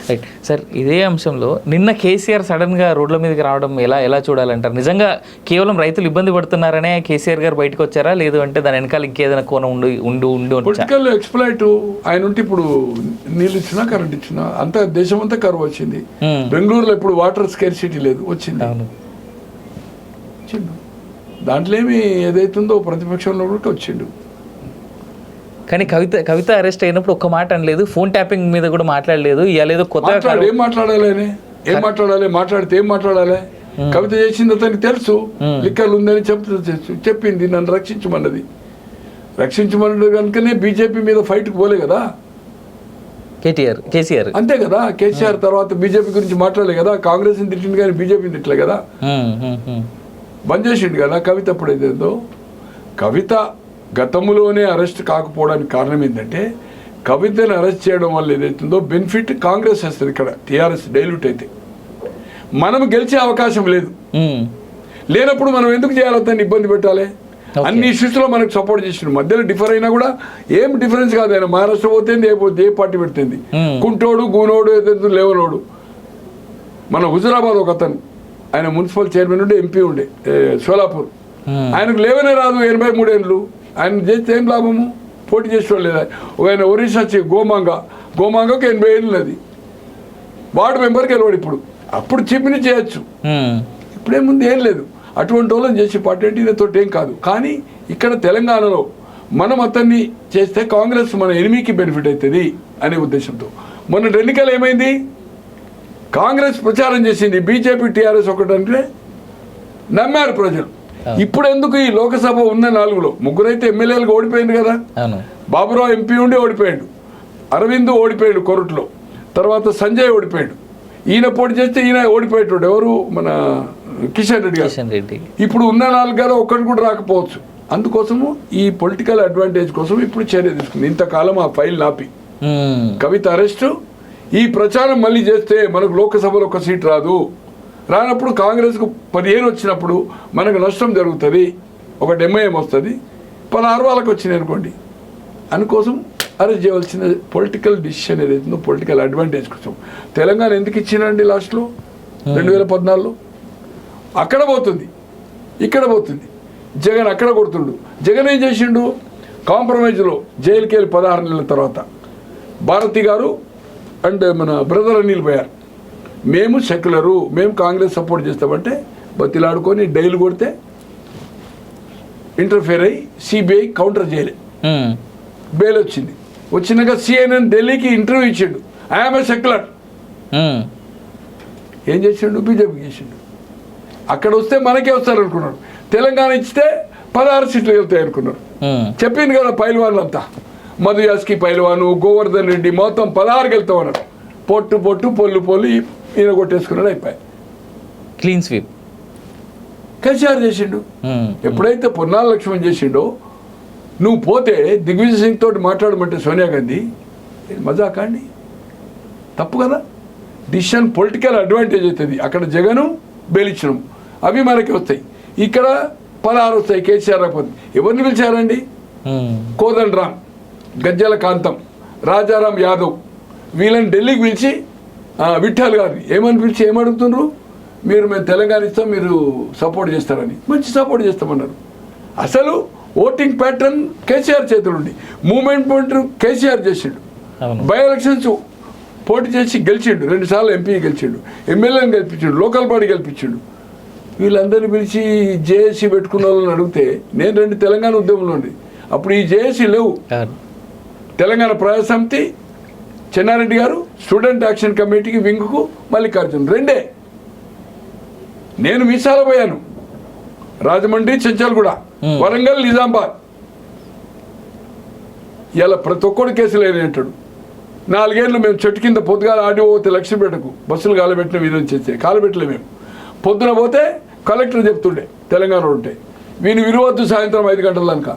right sir. ఇదే అంశంలో నిన్న కేసీఆర్ సడన్గా రోడ్ల మీదకి రావడం ఎలా చూడాలంటారు? నిజంగా కేవలం రైతులు ఇబ్బంది పడుతున్నారనే కేసీఆర్ గారు బయటకు వచ్చారా, లేదు అంటే దాని వెనకాల ఇంకేదైనా కోణం ఉండి పొలిటికల్ ఎక్స్ప్లాయిట్ ఆయన ఉంటే ఇప్పుడు నీళ్ళు ఇచ్చినా కరెంట్ ఇచ్చినా అంతా దేశం అంతా కరువు వచ్చింది. బెంగళూరులో ఇప్పుడు వాటర్ స్కేర్సిటీ లేదు, వచ్చింది. దాంట్లో ఏమి ఏదైతుందో ప్రతిపక్షంలో కూడా వచ్చిండు. కానీ కవిత అరెస్ట్ అయినప్పుడు ఒక్క మాట అనలేదు, ఫోన్ ట్యాపింగ్ మీద కూడా మాట్లాడలేదు. ఇవ్వలేదు కొత్తగా ఏం మాట్లాడాలి, మాట్లాడితే ఏం మాట్లాడాలి? కవిత చేసింది అతనికి తెలుసు, లిక్కర్లు ఉందని చెప్పింది, నన్ను రక్షించమన్నది కనుకనే బీజేపీ మీద ఫైట్కి పోలే కదా కేసీఆర్. అంతే కదా. కేసీఆర్ తర్వాత బీజేపీ గురించి మాట్లాడలే కదా, కాంగ్రెస్ని తిట్టింది కానీ బీజేపీని తిట్టలే కదా, బంద్ చేసిండు కదా. కవిత అప్పుడు ఏదేందో, కవిత గతంలోనే అరెస్ట్ కాకపోవడానికి కారణం ఏంటంటే, కవితను అరెస్ట్ చేయడం వల్ల ఏదైతుందో బెనిఫిట్ కాంగ్రెస్ వస్తుంది. ఇక్కడ టీఆర్ఎస్ డైల్యూట్ అయితే మనం గెలిచే అవకాశం లేనప్పుడు మనం ఎందుకు చేయాలి? అతన్ని ఇబ్బంది పెట్టాలి? అన్ని ఇష్యూస్లో మనకు సపోర్ట్ చేసిన మధ్యలో డిఫర్ అయినా కూడా ఏం డిఫరెన్స్ కాదు. ఆయన మహారాష్ట్ర పోతుంది, ఏ పార్టీ పెడుతుంది, కుంటోడు గూనోడు ఏదైతే లేవనోడు. మన హుజురాబాద్ ఒక అతను, ఆయన మున్సిపల్ చైర్మన్ ఉండే, ఎంపీ ఉండే షోలాపూర్, ఆయనకు లేవనే రాదు, 83 ఏళ్ళు. ఆయన చేస్తే ఏం లాభము? పోటీ చేసేవాళ్ళు లేదా? ఆయన ఒరిస్సా గోమాంగకు 80 ఏళ్ళు ఉన్నది, వార్డు మెంబర్కి వెళ్ళాడు. అప్పుడు చెప్పిన చేయొచ్చు, ఇప్పుడేముంది ఏం లేదు. అటువంటి వాళ్ళని చేసే పార్టీ అంటే ఈయనతో ఏం కాదు. కానీ ఇక్కడ తెలంగాణలో మనం అతన్ని చేస్తే కాంగ్రెస్ మన ఎనిమికి బెనిఫిట్ అవుతుంది అనే ఉద్దేశంతో మొన్న ఎన్నికలు ఏమైంది? కాంగ్రెస్ ప్రచారం చేసింది, బీజేపీ టీఆర్ఎస్ ఒకటంటే నమ్మారు ప్రజలు. ఇప్పుడు ఎందుకు ఈ లోకసభ ఉన్న 4లో 3 అయితే ఎమ్మెల్యేలకు ఓడిపోయింది కదా. బాబురావు ఎంపీ ఉండి ఓడిపోయాడు, అరవింద్ ఓడిపోయాడు కొరట్లో, తర్వాత సంజయ్ ఓడిపోయాడు. ఈయన పోటీ చేస్తే ఈయన ఓడిపోయేటోడు ఎవరు? మన కిషన్ రెడ్డి. ఇప్పుడు ఉన్న 4 గారు ఒక్కటి కూడా రాకపోవచ్చు. అందుకోసము ఈ పొలిటికల్ అడ్వాంటేజ్ కోసం ఇప్పుడు చర్య తీసుకుంది. ఇంతకాలం ఆ ఫైల్ నాపి కవిత అరెస్టు, ఈ ప్రచారం మళ్ళీ చేస్తే మనకు లోకసభలో 1 సీట్ రాదు, రానప్పుడు కాంగ్రెస్కు 15 వచ్చినప్పుడు మనకు నష్టం జరుగుతుంది, ఒకటి ఎంఐఎం వస్తుంది, 16 వాళ్ళకి వచ్చినాయి అనుకోండి. అందుకోసం అరెస్ట్ చేయవలసిన పొలిటికల్ డిసిషన్ ఏదైతుందో పొలిటికల్ అడ్వాంటేజ్ కోసం తెలంగాణ ఎందుకు ఇచ్చినండి లాస్ట్లో 2014లో? అక్కడ పోతుంది, ఇక్కడ పోతుంది. జగన్ అక్కడ కొడుతుండు. జగన్ ఏం చేసిండు? కాంప్రమైజ్లో జైలుకి వెళ్ళి 16 నెలల తర్వాత భారతి గారు అండ్ మన బ్రదర్ అనిల్ పోయారు. మేము సెక్యులరు, మేము కాంగ్రెస్ సపోర్ట్ చేస్తామంటే బతిలాడుకొని డైలు కొడితే ఇంటర్ఫేర్ అయ్యి సిబిఐ కౌంటర్ చేయలే, బెయిల్ వచ్చింది. వచ్చినాక CNN ఢిల్లీకి ఇంటర్వ్యూ ఇచ్చిండు, ఐఎమ్ ఏ సెక్యులర్. ఏం చేసిండు? బీజేపీకి చేసిండు. అక్కడ వస్తే మనకే వస్తారు అనుకున్నారు. తెలంగాణ ఇచ్చితే 16 సీట్లు వెళ్తాయి అనుకున్నారు. చెప్పింది కదా పైల్వాన్లంతా, మధు యాస్కి పైల్వాను, గోవర్ధన్ రెడ్డి మొత్తం 16కి వెళ్తామన్నారు. పొట్టు పొట్టు పొల్లు పొల్లు ఈయన కొట్టేసుకున్నాడు, అయిపోయి క్లీన్ స్వీప్ కేసీఆర్ చేసిండు. ఎప్పుడైతే పొన్నాల లక్ష్మణ్ చేసిండో, నువ్వు పోతే దిగ్విజయ్ సింగ్ తోటి మాట్లాడమంటే సోనియా గాంధీ మజాకా అండి? తప్పు కదా. డిసిషన్ పొలిటికల్ అడ్వాంటేజ్ అవుతుంది. అక్కడ జగను బెయిలిచ్చినాం, అవి మనకి వస్తాయి. ఇక్కడ 16 వస్తాయి. కేసీఆర్ రాకపోతే ఎవరిని పిలిచారండి? కోదండ రామ్, గజ్జల కాంతం, రాజారాం యాదవ్, వీళ్ళని ఢిల్లీకి పిలిచి విఠల్ గారిని ఏమని పిలిచి ఏమడుగుతుండ్రు? మేము తెలంగాణ ఇస్తాం, మీరు సపోర్ట్ చేస్తారని. మంచి సపోర్ట్ చేస్తామన్నారు. అసలు ఓటింగ్ ప్యాటర్న్ కేసీఆర్ చేతులుండి, మూమెంట్ పాయింట్ కేసీఆర్ చేసిండు. బై ఎలక్షన్స్ పోటీ చేసి గెలిచిండు, 2 సార్లు ఎంపీ గెలిచిండు, ఎమ్మెల్యేని గెలిపించిండు, లోకల్ బాడీ గెలిపించిండు. వీళ్ళందరినీ పిలిచి జేఏసీ పెట్టుకున్న వాళ్ళని అడిగితే, నేను 2 తెలంగాణ ఉద్యమంలో ఉండి అప్పుడు ఈ జేఏసీ లేవు. తెలంగాణ ప్రజా సమితి చెన్నారెడ్డి గారు, స్టూడెంట్ యాక్షన్ కమిటీకి వింగ్కు మల్లికార్జున్, 2. నేను మీసాల పోయాను, రాజమండ్రి, చెంచల్గూడ, వరంగల్, నిజామాబాద్. ఇలా ప్రతి ఒక్కడు కేసులు అయినట్టాడు. 4 ఏళ్ళు మేము చెట్టు కింద పొద్దుగాల ఆడి పోతే లక్ష్మీపేటకు బస్సులు కాలబెట్టిన విధం చేస్తే కాలబెట్టలే. మేము పొద్దున పోతే కలెక్టర్ చెప్తుండే తెలంగాణ ఉంటే, వీని విలువద్దు సాయంత్రం 5 గంటల దాకా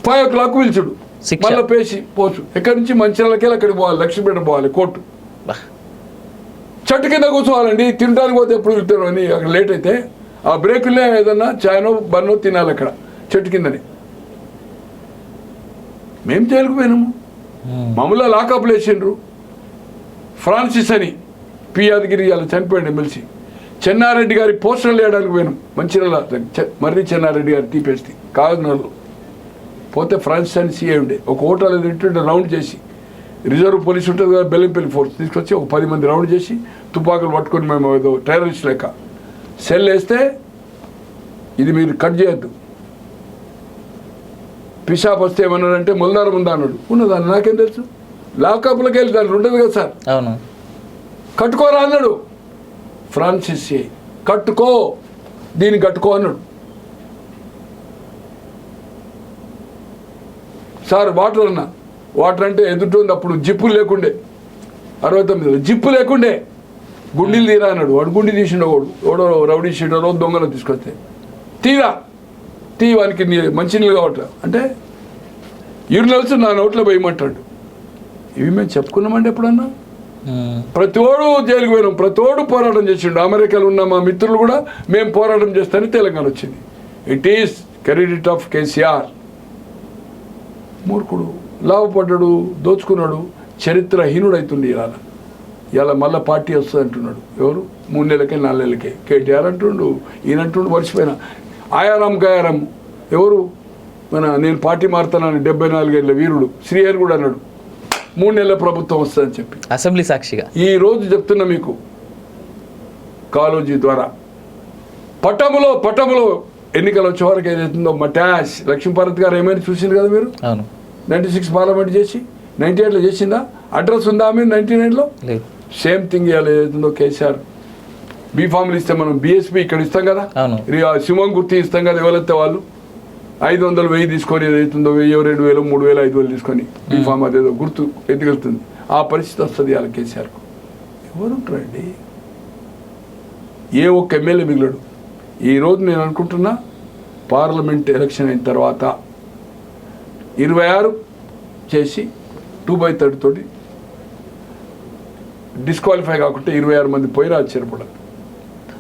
5 o'clock పిలుచుడు, మళ్ళీ పేసి పోచు. ఎక్కడి నుంచి మంచిర్యాలకి అక్కడికి పోవాలి, లక్ష్మీపేట పోవాలి, కోర్టు. చెట్టు కింద కూర్చోవాలండి. తినడానికి పోతే ఎప్పుడు వెళ్తారు అని అక్కడ లేట్ అయితే ఆ బ్రేకులే ఏదన్నా చాయనో బన్నో తినాలి అక్కడ చెట్టు కిందని. మేము జైలుకు పోయినాము, మమ్మల్ని లాకప్లు వేసిండ్రు. ఫ్రాన్సిస్ అని పి యాదగిరి అలా చనిపోయాడు ఎమ్మెల్సీ. చెన్నారెడ్డి గారి పోస్టర్లు వేయడానికి పోయినాం మంచిర్యాల, మర్రి చెన్నారెడ్డి గారి టీపీఎస్టీ కాకినాడలో. పోతే ఫ్రాన్సిస్ అని సీఏ ఉండే, ఒక హోటల్ తింటుంటే రౌండ్ చేసి, రిజర్వ్ పోలీస్ ఉంటుంది కదా బెల్లంపల్లి ఫోర్స్, తీసుకొచ్చి ఒక 10 మంది రౌండ్ చేసి తుపాకులు పట్టుకొని మేము ఏదో టెర్రరిస్ట్ లెక్క సెల్ వేస్తే, ఇది మీరు కట్ చేయొద్దు, పిషాప్ వస్తే ఏమన్నాడంటే ముల్దారం ఉందా అన్నాడు. ఉన్నదాన్ని నాకేం తెలుసు, లాకప్లకి వెళ్ళి దాన్ని ఉండదు కదా సార్, అవును కట్టుకోరా అన్నాడు. ఫ్రాన్సిస్ కట్టుకో, దీన్ని కట్టుకో అన్నాడు. సార్ వాటర్ అన్నా, వాటర్ అంటే ఎదుటి అప్పుడు జిప్పులు లేకుండే, 69 జిప్పు లేకుండే, గుండీలు తీరా అన్నాడు. వాడు గుండి తీసిండు, ఓడో రౌడీ షీటో దొంగలో తీసుకొస్తే తీరా వానికి మంచినీళ్ళు కావట్లే అంటే యూరినల్స్ నా నోట్లో పోయమంటాడు. ఇవి మేము చెప్పుకున్నామండి ఎప్పుడన్నా? ప్రతి ఓడు జైలుకు పోయినాం, ప్రతి ఓడు పోరాటం చేసిండు. అమెరికాలో ఉన్న మా మిత్రులు కూడా మేము పోరాటం చేస్తానని తెలంగాణ వచ్చింది. It is credit of KCR. మూర్ఖుడు, లాభపడ్డాడు, దోచుకున్నాడు, చరిత్రహీనుడు అవుతుంది. ఇలా మళ్ళీ పార్టీ వస్తుంది అంటున్నాడు. ఎవరు? 3 నెలలకే 4 నెలలకే కేటీఆర్ అంటుండు, ఈయనంటుండు. మర్చిపోయినా ఆయారాం గయారాం ఎవరు? నేను పార్టీ మారుతానని 74 ఏళ్ళ వీరుడు శ్రీహరి కూడా అన్నాడు 3 నెలల ప్రభుత్వం వస్తుందని చెప్పి, అసెంబ్లీ సాక్షిగా. ఈ రోజు చెప్తున్నా మీకు, కాలోజీ ద్వారా పట్టములో ఎన్నికలు వచ్చే వరకు ఏదైతుందో మా ట్యాష్ లక్ష్మీపార్వతి గారు ఏమైనా చూసింది కదా మీరు. 96 పార్లమెంట్ చేసి 98లో చేసిందా? అడ్రస్ ఉందా మీరు 99లో? సేమ్ థింగ్ ఇవ్వాలి ఏదైతుందో కేసీఆర్. బీఫామ్లు ఇస్తే మనం బీఎస్పీ ఇక్కడ ఇస్తాం కదా, సింహం గుర్తి ఇస్తాం కదా, ఎవరైతే వాళ్ళు 500 1000 తీసుకొని ఏదైతుందో 1000 2000 3000 5000 తీసుకొని బీఫామ్ అదేదో గుర్తు ఎత్తుకెళ్తుంది. ఆ పరిస్థితి వస్తుంది వాళ్ళ కేసీఆర్కు. ఎవరుంటారండి? ఏ ఒక్క ఎమ్మెల్యే మిగిలడు. ఈరోజు నేను అనుకుంటున్నా పార్లమెంట్ ఎలక్షన్ అయిన తర్వాత 26 చేసి 2/3 తోటి డిస్క్వాలిఫై కాకుండా 26 మంది పోయినా ఆశ్చర్యపడదు.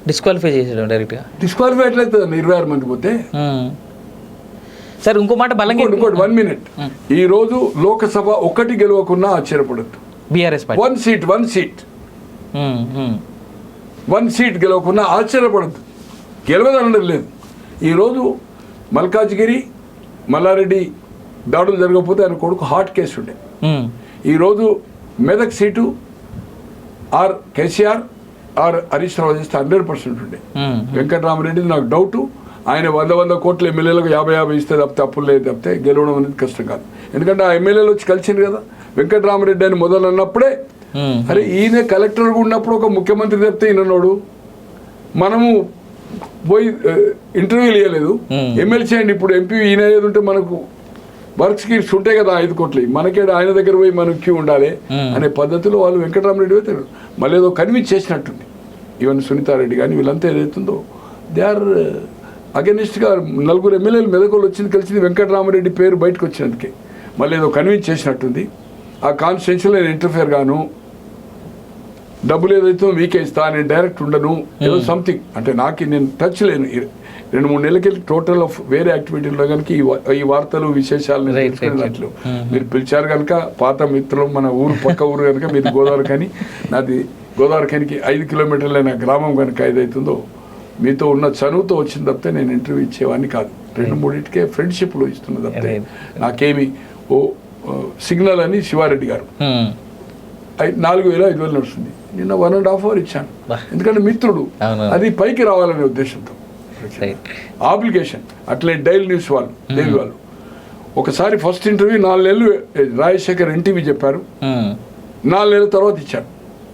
డిస్క్వాలిఫై చేసాడు డైరెక్ట్గా. డిస్క్వాలిఫై ఎట్లయితే 26 మంది పోతే. సార్ ఇంకో మాట బలంగా ఇంకోటి 1 మినిట్. ఈ రోజు లోకసభ ఒక్కటి గెలవకున్నా ఆశ్చర్యపడద్దు. బీఆర్ఎస్ వన్ సీట్ గెలవకున్నా ఆశ్చర్యపడద్దు. గెలవదనడం లేదు. ఈరోజు మల్కాజ్గిరి మల్లారెడ్డి దాడులు జరగకపోతే ఆయన కొడుకు హార్ట్ కేసు ఉండే. ఈరోజు Medak seat or KCR or Harish Rao చేస్తే 100% ఉండే. వెంకటరామరెడ్డి నాకు డౌటు, ఆయన 100 కోట్ల ఎమ్మెల్యేలకు 50 ఇస్తే తప్పితే అప్పులు లేదు తప్పితే గెలవడం అనేది కష్టం కాదు. ఎందుకంటే ఆ ఎమ్మెల్యేలు వచ్చి కలిసింది కదా. వెంకటరామరెడ్డి అని మొదలు అన్నప్పుడే అరే ఈయన కలెక్టర్గా ఉన్నప్పుడు ఒక ముఖ్యమంత్రి తప్పితే ఈయనోడు మనము పోయి ఇంటర్వ్యూలు ఇవ్వలేదు. ఎమ్మెల్సీ అండి ఇప్పుడు ఎంపీ ఈయన ఏది ఉంటే మనకు వర్క్స్కి ఉంటాయి కదా 5 కోట్లు, మనకే ఆయన దగ్గర పోయి మనకు క్యూ ఉండాలి అనే పద్ధతిలో వాళ్ళు వెంకటరామరెడ్డి అయితే మళ్ళీ ఏదో కన్విన్స్ చేసినట్టుంది. ఈవెన్ సునీతారెడ్డి కానీ వీళ్ళంతా ఏదైతుందో దే ఆర్ అగెనిస్ట్గా 4 ఎమ్మెల్యేలు మెదకులు వచ్చింది కలిసింది వెంకటరామరెడ్డి పేరు బయటకు వచ్చినందుకే మళ్ళీ ఏదో కన్విన్స్ చేసినట్టుంది. ఆ కాన్స్టిట్యున్సీలో నేను ఇంటర్ఫియర్ గాను, డబ్బులు ఏదైతే వీకే ఇస్తా, నేను డైరెక్ట్ ఉండను, ఏదో సంథింగ్ అంటే నాకు నేను టచ్ లేను. 2-3 నెలలకి టోటల్ ఆఫ్ వేరే యాక్టివిటీలో కనుక ఈ వార్తలు విశేషాలు తెలుసుకున్నట్లు మీరు పిలిచారు కనుక పాత మిత్రులు మన ఊరు పక్క ఊరు కనుక మీది గోదావరి కానీ నాది గోదావరి కానికి 5 కిలోమీటర్లైన గ్రామం కనుక ఏదైతుందో మీతో ఉన్న చనువుతో వచ్చిన తప్పితే నేను ఇంటర్వ్యూ ఇచ్చేవాడిని కాదు. 2-3 ఫ్రెండ్షిప్లో ఇస్తున్న తప్పితే నాకేమి సిగ్నల్ అని శివారెడ్డి గారు 4,000-5,000 నడుస్తుంది. నిన్న 1.5 hour ఇచ్చాను. ఎందుకంటే మిత్రుడు అది పైకి రావాలనే ఉద్దేశంతో ఆబ్లిగేషన్. అట్లే డైలీ న్యూస్ వాళ్ళు డైలీ వాళ్ళు ఒకసారి ఫస్ట్ ఇంటర్వ్యూ 4 నెలలు రాజశేఖర్ ఎన్టీవీ చెప్పారు, 4 నెలల తర్వాత ఇచ్చాను.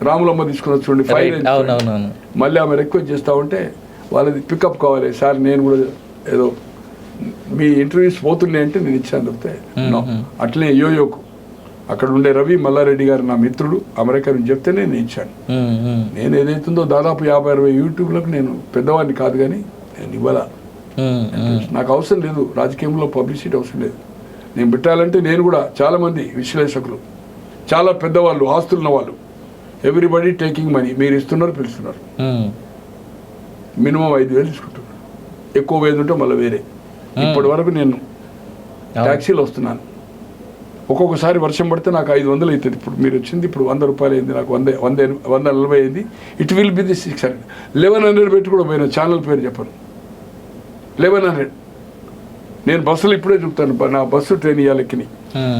రాములమ్మ తీసుకుని చూడండి 5 మళ్ళీ ఆమె రిక్వెస్ట్ చేస్తా ఉంటే వాళ్ళది పికప్ కావాలి సార్, నేను కూడా ఏదో మీ ఇంటర్వ్యూస్ పోతున్నాయి అంటే నేను ఇచ్చాను తప్పితే అట్లనే యోయోకు అక్కడ ఉండే రవి మల్లారెడ్డి గారు నా మిత్రుడు అమెరికా నుంచి చెప్తేనే నేను ఇచ్చాను. నేను ఏదైతుందో దాదాపు 50-60 యూట్యూబ్లకు నేను పెద్దవాడిని కాదు కానీ నేను ఇవ్వాల. నాకు అవసరం లేదు, రాజకీయంలో పబ్లిసిటీ అవసరం లేదు. నేను పెట్టాలంటే నేను కూడా చాలామంది విశ్లేషకులు చాలా పెద్దవాళ్ళు ఆస్తులున్న వాళ్ళు ఎవ్రీబడి టేకింగ్ మనీ, మీరు ఇస్తున్నారు పిలుస్తున్నారు. మినిమం 5,000 తీసుకుంటున్నారు, ఎక్కువ వేది ఉంటే మళ్ళీ వేరే. ఇప్పటి వరకు నేను ట్యాక్సీలో వస్తున్నాను. ఒక్కొక్కసారి వర్షం పడితే నాకు 500 అవుతుంది. ఇప్పుడు మీరు వచ్చింది ఇప్పుడు 100 రూపాయలు అయింది, నాకు 140 అయింది. It will be the 600. 1100 పెట్టి కూడా పోయినా, ఛానల్ పేరు చెప్పను. 1100 నేను బస్సులు ఇప్పుడే చూపుతాను. నా బస్సు ట్రైన్ ఇవ్వాలి ఎక్కిని,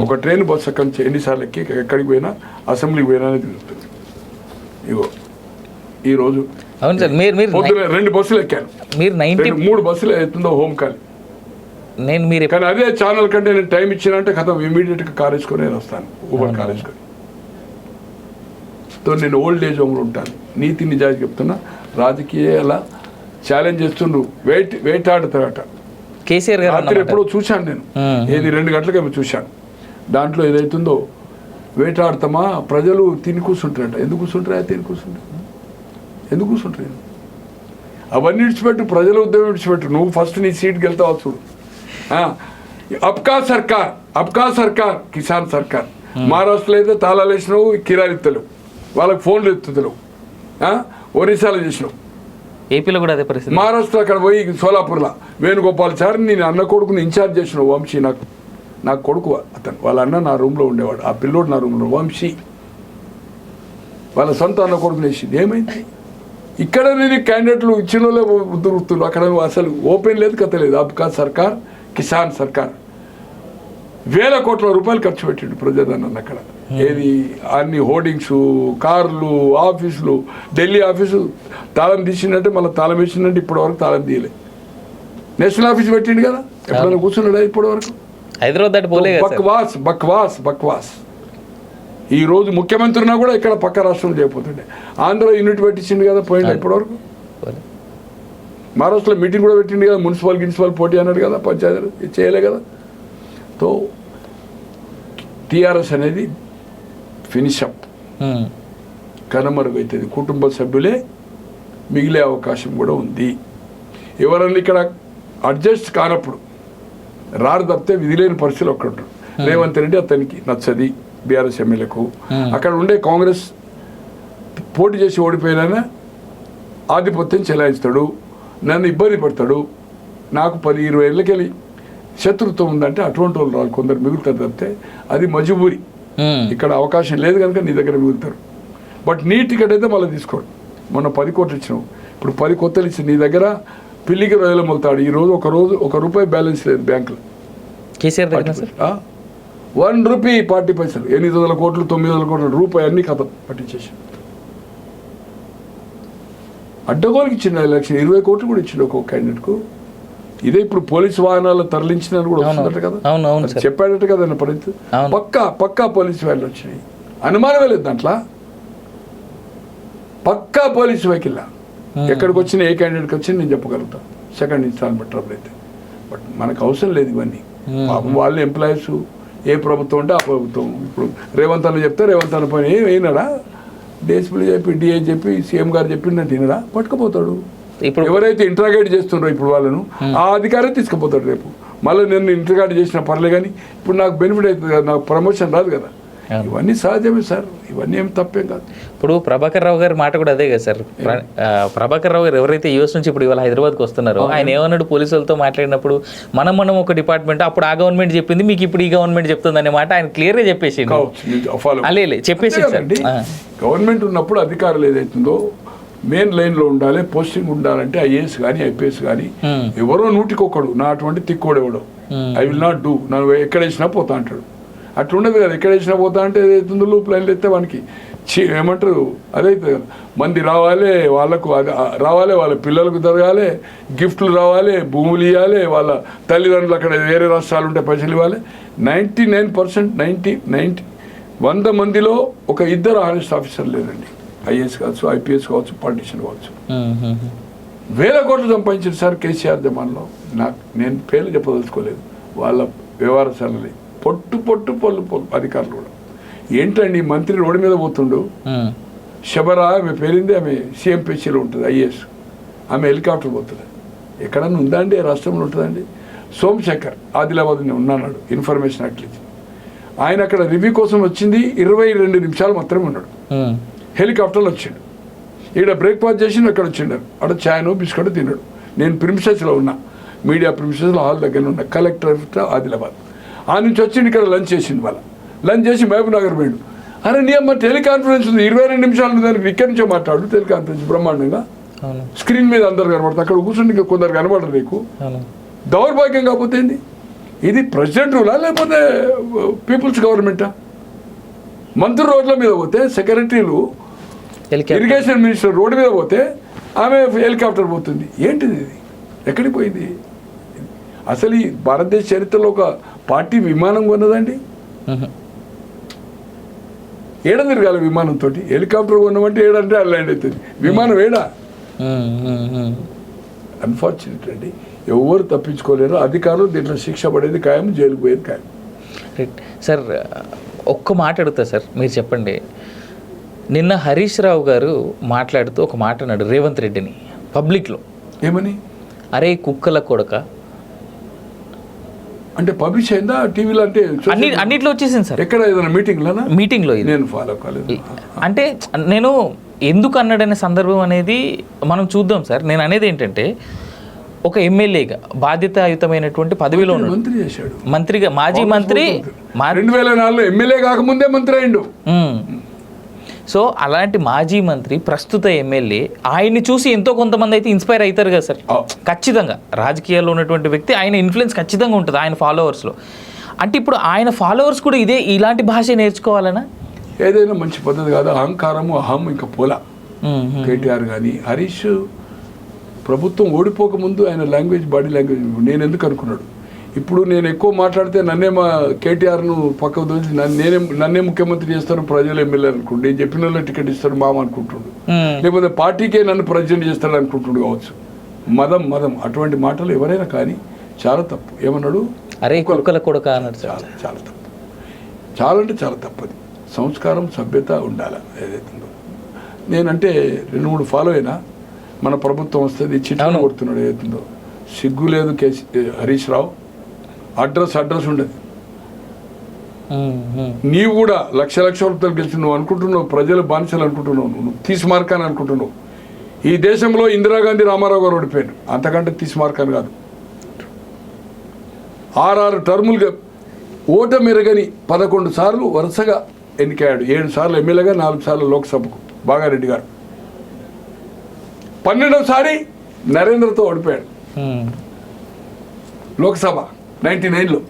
ఒక ట్రైన్ బస్సు అక్కడి నుంచి ఎన్నిసార్లు ఎక్కి ఎక్కడికి పోయినా అసెంబ్లీకి పోయినా అనేది చూపుతుంది. ఇగో ఈరోజు పొద్దున 2 బస్సులు ఎక్కాను, మీరు 3 బస్సులు అవుతుందో హోమ్ కాల్. కానీ అదే ఛానల్ కంటే నేను టైం ఇచ్చినంటే కథ ఇమీడియట్గా కార్ వేసుకొని నేను వస్తాను, ఊబర్ కార్ వేసుకొని. నేను ఓల్డ్ ఏజ్ హోమ్లో ఉంటాను. నీతి నిజాయితీ చెప్తున్నా. రాజకీయాల ఛాలెంజ్ చేస్తుండ్రు, వేటాడుతారట. కేసీఆర్ గారు రాత్రి ఎప్పుడో చూశాను నేను, ఏది 2 గంటలకేమో చూశాను. దాంట్లో ఏదైతుందో వేటాడతామా ప్రజలు తిని కూర్చుంటారట. ఎందుకు కూర్చుంటారా? తిని కూర్చుంటారు. ఎందుకు కూర్చుంటారు? అవన్నీ విడిచిపెట్టు, ప్రజల ఉద్యమం విడిచిపెట్టు. నువ్వు ఫస్ట్ నీ సీట్కి వెళ్తావు చూడు. అబ్కా సర్కార్ కిసాన్ సర్కార్. మహారాష్ట్రలో అయితే తాళాలు వేసినావు, కిరాయిలు ఎత్తలేవు, వాళ్ళకి ఫోన్లు ఎత్తుతలేవు. ఒరిస్సాలో చేసినావు, ఏపీలో కూడా అదే పరిస్థితి. మహారాష్ట్ర అక్కడ పోయి సోలాపూర్లో వేణుగోపాల్చారి నేను అన్న కొడుకుని ఇన్ఛార్జ్ చేసినావు. వంశీ నాకు కొడుకు అతను, వాళ్ళ అన్న నా రూమ్లో ఉండేవాడు, ఆ పిల్లోడు నా రూమ్లో. వంశీ వాళ్ళ సొంత అన్న కొడుకుని వేసింది. ఏమైంది? ఇక్కడ నేను క్యాండిడేట్లు ఇచ్చిన వాళ్ళే దొరుకుతున్నారు, అక్కడ అసలు ఓపెన్ లేదు, కథ లేదు. అబ్కా సర్కార్ కిసాన్ సర్కార్ 1,000 కోట్ల రూపాయలు ఖర్చు పెట్టిండు ప్రజాధనాన్ని అక్కడ. ఏది అన్ని హోర్డింగ్స్, కార్లు, ఆఫీసులు. ఢిల్లీ ఆఫీసు తాళం తీసిందంటే మళ్ళీ తాళం వేసిందంటే ఇప్పటి వరకు తాళం తీయలే. నేషనల్ ఆఫీస్ పెట్టిండు కదా, ఎప్పుడైనా కూర్చున్నాడా ఇప్పటి వరకు? బక్వాస్. ఈ రోజు ముఖ్యమంత్రి ఉన్నా కూడా ఇక్కడ పక్క రాష్ట్రంలో చేయబోతుండే. ఆంధ్ర యూనిట్ పెట్టించిండు కదా, పోయింది ఇప్పటి వరకు. మహారాష్ట్రలో మీటింగ్ కూడా పెట్టిండు కదా, మున్సిపల్ పోటీ అన్నాడు కదా, పంచాయతీ చేయలే కదా. తో టీఆర్ఎస్ అనేది ఫినిష్ అప్, కనుమరుగైతుంది. కుటుంబ సభ్యులే మిగిలే అవకాశం కూడా ఉంది. ఎవరన్నా ఇక్కడ అడ్జస్ట్ కానప్పుడు రారు తప్పితే విధి లేని పరిస్థితులు ఒక్కడు. రేవంత్ రెడ్డి అతనికి నచ్చది బీఆర్ఎస్ ఎమ్మెల్యేకు. అక్కడ ఉండే కాంగ్రెస్ పోటీ చేసి ఓడిపోయినా ఆధిపత్యం చెలాయిస్తాడు, నన్ను ఇబ్బంది పడతాడు, నాకు 10-20 ఏళ్ళకెళ్ళి శత్రుత్వం ఉందంటే అటువంటి వాళ్ళు రాళ్ళు కొందరు మిగులుతారు తప్పితే అది మజబూరి. ఇక్కడ అవకాశం లేదు కనుక నీ దగ్గర మిగులుతారు. బట్ నీ టికెట్ అయితే మళ్ళీ తీసుకోడు. మొన్న 10 కోట్లు ఇచ్చినావు, ఇప్పుడు 10 కొత్తలు ఇచ్చి నీ దగ్గర పిల్లికి రొయ్యలు మొలుతాడు. ఈరోజు ఒక రూపాయి బ్యాలెన్స్ లేదు బ్యాంకులో. కేసీఆర్ దగ్గర సార్ 1 రూపీ 40 పైసలు, 800 కోట్లు 900 కోట్లు రూపాయి అన్ని కథ పట్టించేసి అడ్డగోలుకి ఇచ్చిండు. ఎలక్షన్ 20 కోట్లు కూడా ఇచ్చిండు ఒక్కొక్క క్యాండిడేట్కు. ఇదే ఇప్పుడు పోలీసు వాహనాలు తరలించిన కూడా వస్తుందట కదా, చెప్పాడట కదా పరిస్థితి. పక్కా పోలీసు వ్యాన్లు వచ్చినాయి, అనుమానమే లేదు దాంట్లో. పక్కా పోలీసు వెహికల్ ఎక్కడికి వచ్చిన ఏ క్యాండిడేట్కి వచ్చింది నేను చెప్పగలుగుతా, సెకండ్ ఇన్స్టాల్మెంట్ ట్రబుల్ అయితే. బట్ మనకు అవసరం లేదు ఇవన్నీ. పాపం వాళ్ళు ఎంప్లాయీస్, ఏ ప్రభుత్వం అంటే ఆ ప్రభుత్వం. ఇప్పుడు రేవంత్ అన్న చెప్తే రేవంత్ అన్న పని అయినాడా, డిఎస్పీ చెప్పి డిఏ చెప్పి సీఎం గారు చెప్పిందంటే తినడా, పట్టుకుపోతాడు. ఇప్పుడు ఎవరైతే ఇంట్రాగేట్ చేస్తున్నారో ఇప్పుడు వాళ్ళను ఆ అధికారే తీసుకుపోతాడు రేపు. మళ్ళీ నేను ఇంట్రాగేట్ చేసిన పర్లే కానీ ఇప్పుడు నాకు బెనిఫిట్ అవుతుంది కదా, నాకు ప్రమోషన్ రాదు కదా. ఇవన్నీ సహజమే సార్, ఇవన్నీ ఏం తప్పేం కాదు. ఇప్పుడు ప్రభాకర్ రావు గారి మాట కూడా అదే కదా సార్. ప్రభాకర్ రావు గారు ఎవరైతే యూఎస్ నుంచి ఇప్పుడు ఇవాళ హైదరాబాద్కి వస్తున్నారో ఆయన ఏమన్నాడు, పోలీసులతో మాట్లాడినప్పుడు మనం ఒక డిపార్ట్మెంట్, అప్పుడు ఆ గవర్నమెంట్ చెప్పింది మీకు ఇప్పుడు ఈ గవర్నమెంట్ చెప్తుంది అనే మాట ఆయన క్లియర్గా చెప్పేసి చెప్పేసి సార్. గవర్నమెంట్ ఉన్నప్పుడు అధికారులు ఏదైతుందో మెయిన్ లైన్లో ఉండాలి, పోస్టింగ్ ఉండాలంటే ఐఏఎస్ కానీ ఐపీఎస్ కానీ ఎవరో 100కి నా అటువంటి తిక్కోడు ఎవడో ఐ విల్ నాట్ డూ, నన్ను ఎక్కడ వేసినా పోతా అంటాడు. అట్లా ఉండదు కదా, ఎక్కడ వేసినా పోతా అంటే ఏదైతుందో లూప్ లైన్లు ఎత్తే వానికి ఏమంటారు అదైతే కదా. మంది రావాలి, వాళ్ళకు రావాలి, వాళ్ళ పిల్లలకు జరగాలి, గిఫ్ట్లు రావాలి, భూములు ఇవ్వాలి, వాళ్ళ తల్లిదండ్రులు అక్కడ వేరే రాష్ట్రాలు ఉంటే పైసలు ఇవ్వాలి. 99% 100 మందిలో ఒక 2 హానెస్ట్ ఆఫీసర్ లేదండి. ఐఏఎస్ కావచ్చు, ఐపీఎస్ కావచ్చు, పాలిటిషియన్ కావచ్చు. 1000 కోట్లు సంపాదించారు సార్ కేసీఆర్ జమాన్లో. నేను పేర్లు చెప్పదలుచుకోలేదు. వాళ్ళ వ్యవహార సరళి పొల్లు అధికారులు కూడా. ఏంటండి మంత్రి రోడ్డు మీద పోతుండు, శబరా ఆమె పేరింది, ఆమె సిఎంపిసిలో ఉంటుంది ఐఏఎస్, ఆమె హెలికాప్టర్ పోతుంది. ఎక్కడన్నా ఉందా అండి రాష్ట్రంలో ఉంటుందండి. సోమశేఖర్ ఆదిలాబాద్ ఉన్నాడు, ఇన్ఫర్మేషన్ అట్లీస్ట్ ఆయన అక్కడ రివ్యూ కోసం వచ్చింది 22 నిమిషాలు మాత్రమే ఉన్నాడు. హెలికాప్టర్లో వచ్చిండు, ఇక్కడ బ్రేక్ఫాస్ట్ చేసి అక్కడ వచ్చిండు, అక్కడ చాయ్ను బిస్కెట్ తిన్నాడు. నేను ప్రిమిసెస్లో ఉన్నా, మీడియా ప్రిమిసెస్లో హాల్ దగ్గర ఉన్నా, కలెక్టరేట్ ఆదిలాబాద్. ఆ నుంచి వచ్చిండు, ఇక్కడ లంచ్ చేసిండు. వాళ్ళ లంచ్ చేసి మహబూబ్ నగర్ పోయిండు. అరే నీ అమ్మ టెలికాన్ఫరెన్స్ ఉంది 22 నిమిషాలు దానికి ఇక్కడి నుంచో మాట్లాడు. టెలికాన్ఫరెన్స్ బ్రహ్మాండంగా స్క్రీన్ మీద అందరు కనబడతారు, అక్కడ కూర్చొని ఇంకా కొందరు కనబడరు. నీకు దౌర్భాగ్యం కాకపోతే ఏంది ఇది? ప్రెసిడెంట్ రూలా లేకపోతే పీపుల్స్ గవర్నమెంటా? మంత్రి రోడ్ల మీద పోతే, సెక్రటరీలు ఇరిగేషన్ మినిస్టర్ రోడ్డు మీద పోతే ఆమె హెలికాప్టర్ పోతుంది. ఏంటిది ఇది? ఎక్కడికి పోయింది? అసలు ఈ భారతదేశ చరిత్రలో ఒక పార్టీ విమానం కొన్నదండి. ఏడ తిరగాలి విమానంతో? హెలికాప్టర్ కొన్నామంటే ఏడంటే అది ల్యాండ్ అవుతుంది, విమానం ఏడా? అన్ఫార్చునేట్ అండి, ఎవరు తప్పించుకోలేరు. అధికారులు దీంట్లో శిక్ష పడేది ఖాయం, జైలుకు పోయేది ఖాయం. రైట్ సార్, ఒక్క మాట అడుగుతా సార్, మీరు చెప్పండి. నిన్న హరీష్ రావు గారు మాట్లాడుతూ ఒక మాట అన్నాడు రేవంత్ రెడ్డిని పబ్లిక్లో. ఏమని? అరే కుక్కల కొడక అంటే పబ్లిష్ అయిందా టీవీలో? అంటే అన్నిట్లో వచ్చేసింది సార్. ఎక్కడ? ఏదైనా మీటింగ్లో నేను ఫాలో కాలేదు. అంటే నేను ఎందుకు అన్నాడనే సందర్భం అనేది మనం చూద్దాం సార్. నేను అనేది ఏంటంటే, ఒక ఎమ్మెల్యేగా బాధ్యతాయుతమైనటువంటి పదవిలో మంత్రి చేశాడు, మంత్రిగా మాజీ మంత్రి 2004లో ఎమ్మెల్యే కాకముందే మంత్రి అయిండు. సో అలాంటి మాజీ మంత్రి ప్రస్తుత ఎమ్మెల్యే ఆయన్ని చూసి ఎంతో కొంతమంది అయితే ఇన్స్పైర్ అవుతారు కదా సార్. ఖచ్చితంగా రాజకీయాల్లో ఉన్నటువంటి వ్యక్తి, ఆయన ఇన్ఫ్లుయెన్స్ ఖచ్చితంగా ఉంటుంది ఆయన ఫాలోవర్స్లో. అంటే ఇప్పుడు ఆయన ఫాలోవర్స్ కూడా ఇలాంటి భాష నేర్చుకోవాలనా? ఏదైనా మంచి పద్ధతి కాదు. అహంకారము, అహం ఇంకా పోలా. కేటీఆర్ కానీ హరీష్ ప్రభుత్వం ఓడిపోకముందు ఆయన లాంగ్వేజ్, బాడీ లాంగ్వేజ్ నేను ఎందుకు అనుకున్నాడు. ఇప్పుడు నేను ఎక్కువ మాట్లాడితే నన్నే మా కేటీఆర్ను పక్కకు దోచి నన్నే ముఖ్యమంత్రి చేస్తారు ప్రజలు ఎమ్మెల్యే అనుకుంటు, నేను చెప్పిన వాళ్ళు టికెట్ ఇస్తారు మామ అనుకుంటుండు, లేకపోతే పార్టీకే నన్ను ప్రెసిడెంట్ చేస్తాడు అనుకుంటుండు కావచ్చు. మదం అటువంటి మాటలు ఎవరైనా కానీ చాలా తప్పు. ఏమన్నాడు? అరే కుక్కల కొడుక అన్నాడు. చాలా తప్పు, చాలా అంటే చాలా తప్పది. సంస్కారం, సభ్యత ఉండాలి ఏదైతుందో. నేనంటే 2-3 ఫాలో అయినా మన ప్రభుత్వం వస్తుంది చిట్టాను కొడుతున్నాడు ఏదైతుందో. సిగ్గు లేదు హరీష్ రావు. అడ్రస్ ఉండదు. నీవు కూడా లక్ష రూపాయలు గెలిచి నువ్వు అనుకుంటున్నావు ప్రజలు బానిసలు అనుకుంటున్నావు, నువ్వు తీసి మార్కాన్ని అనుకుంటున్నావు. ఈ దేశంలో ఇందిరాగాంధీ రామారావు గారు ఓడిపోయాడు, అంతకంటే తీసి మార్కాన్ని కాదు. 6 టర్ములుగా ఓటమెరగని 11 సార్లు వరుసగా ఎన్నికయ్యాడు. 7 సార్లు ఎమ్మెల్యేగా, 4 సార్లు లోక్సభకు బాగారెడ్డి గారు. 12వసారి నరేంద్రతో ఓడిపోయాడు లోక్సభ 99లో.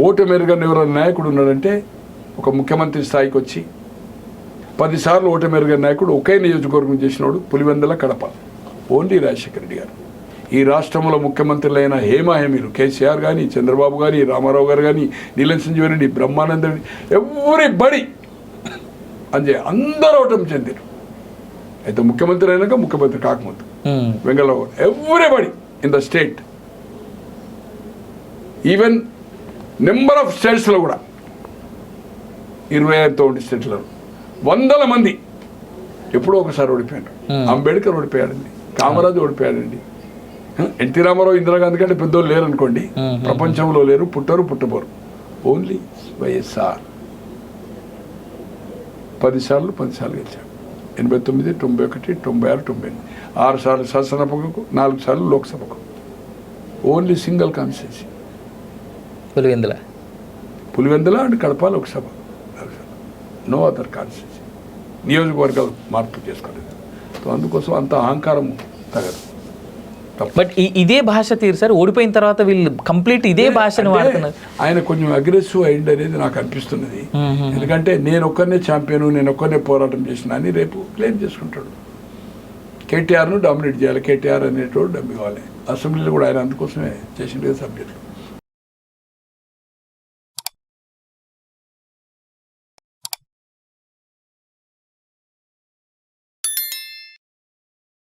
ఓటు మెరుగని ఎవరైనా నాయకుడు ఉన్నాడంటే ఒక ముఖ్యమంత్రి స్థాయికి వచ్చి 10 సార్లు ఓటు మెరుగని నాయకుడు ఒకే నియోజకవర్గం చేసినాడు పులివెందుల, కడప. ఓన్లీ రాజశేఖర రెడ్డి గారు. ఈ రాష్ట్రంలో ముఖ్యమంత్రులైన హేమాహేమీలు కేసీఆర్ కానీ, చంద్రబాబు కానీ, రామారావు గారు కానీ, నీలం సంజీవ్ రెడ్డి, బ్రహ్మానంద రెడ్డి, ఎవ్రీబడి అంతే అందరూ ఓటమి చెందారు. అయితే ముఖ్యమంత్రి అయినాక ముఖ్యమంత్రి కాకముందు Vengalrao, everybody in the state, even number of స్టేట్స్లో కూడా 25 స్టేట్లలో 100 మంది ఎప్పుడో ఒకసారి ఓడిపోయాడు. అంబేద్కర్ ఓడిపోయాడండి, కామరాజు ఓడిపోయాడండి, ఎన్టీ రామారావు, ఇందిరాగాంధీ కంటే పెద్దోళ్ళు లేరు అనుకోండి, ప్రపంచంలో లేరు, పుట్టబోరు. ఓన్లీ వైఎస్ఆర్ 10 సార్లు గెలిచాడు. 89, 91, 96, 98, 6 సార్లు శాసనసభకు, 4 సార్లు లోక్సభకు. Only single constituency Pulivendula and Kadapa Lok Sabha. No other constituency. నియోజకవర్గాలు మార్పు చేసుకోలేదు. సో అందుకోసం అంత అహంకారం తగదు. బట్ ఇదే భాష తీరు సార్, ఓడిపోయిన తర్వాత వీళ్ళు కంప్లీట్ ఇదే భాషను వాడుతున్నారు. ఆయన కొంచెం అగ్రెసివ్ అయింది అనేది నాకు అనిపిస్తున్నది. ఎందుకంటే నేను ఒక్కరినే ఛాంపియన్, నేను ఒక్కరినే పోరాటం చేసిన అని రేపు క్లెయిమ్ చేసుకుంటాడు. కేటీఆర్ను డామినేట్ చేయాలి, కేటీఆర్ అనేటోడు డబ్బు కావాలి. అసెంబ్లీలో కూడా ఆయన అందుకోసమే చేసిండే సబ్జెక్ట్.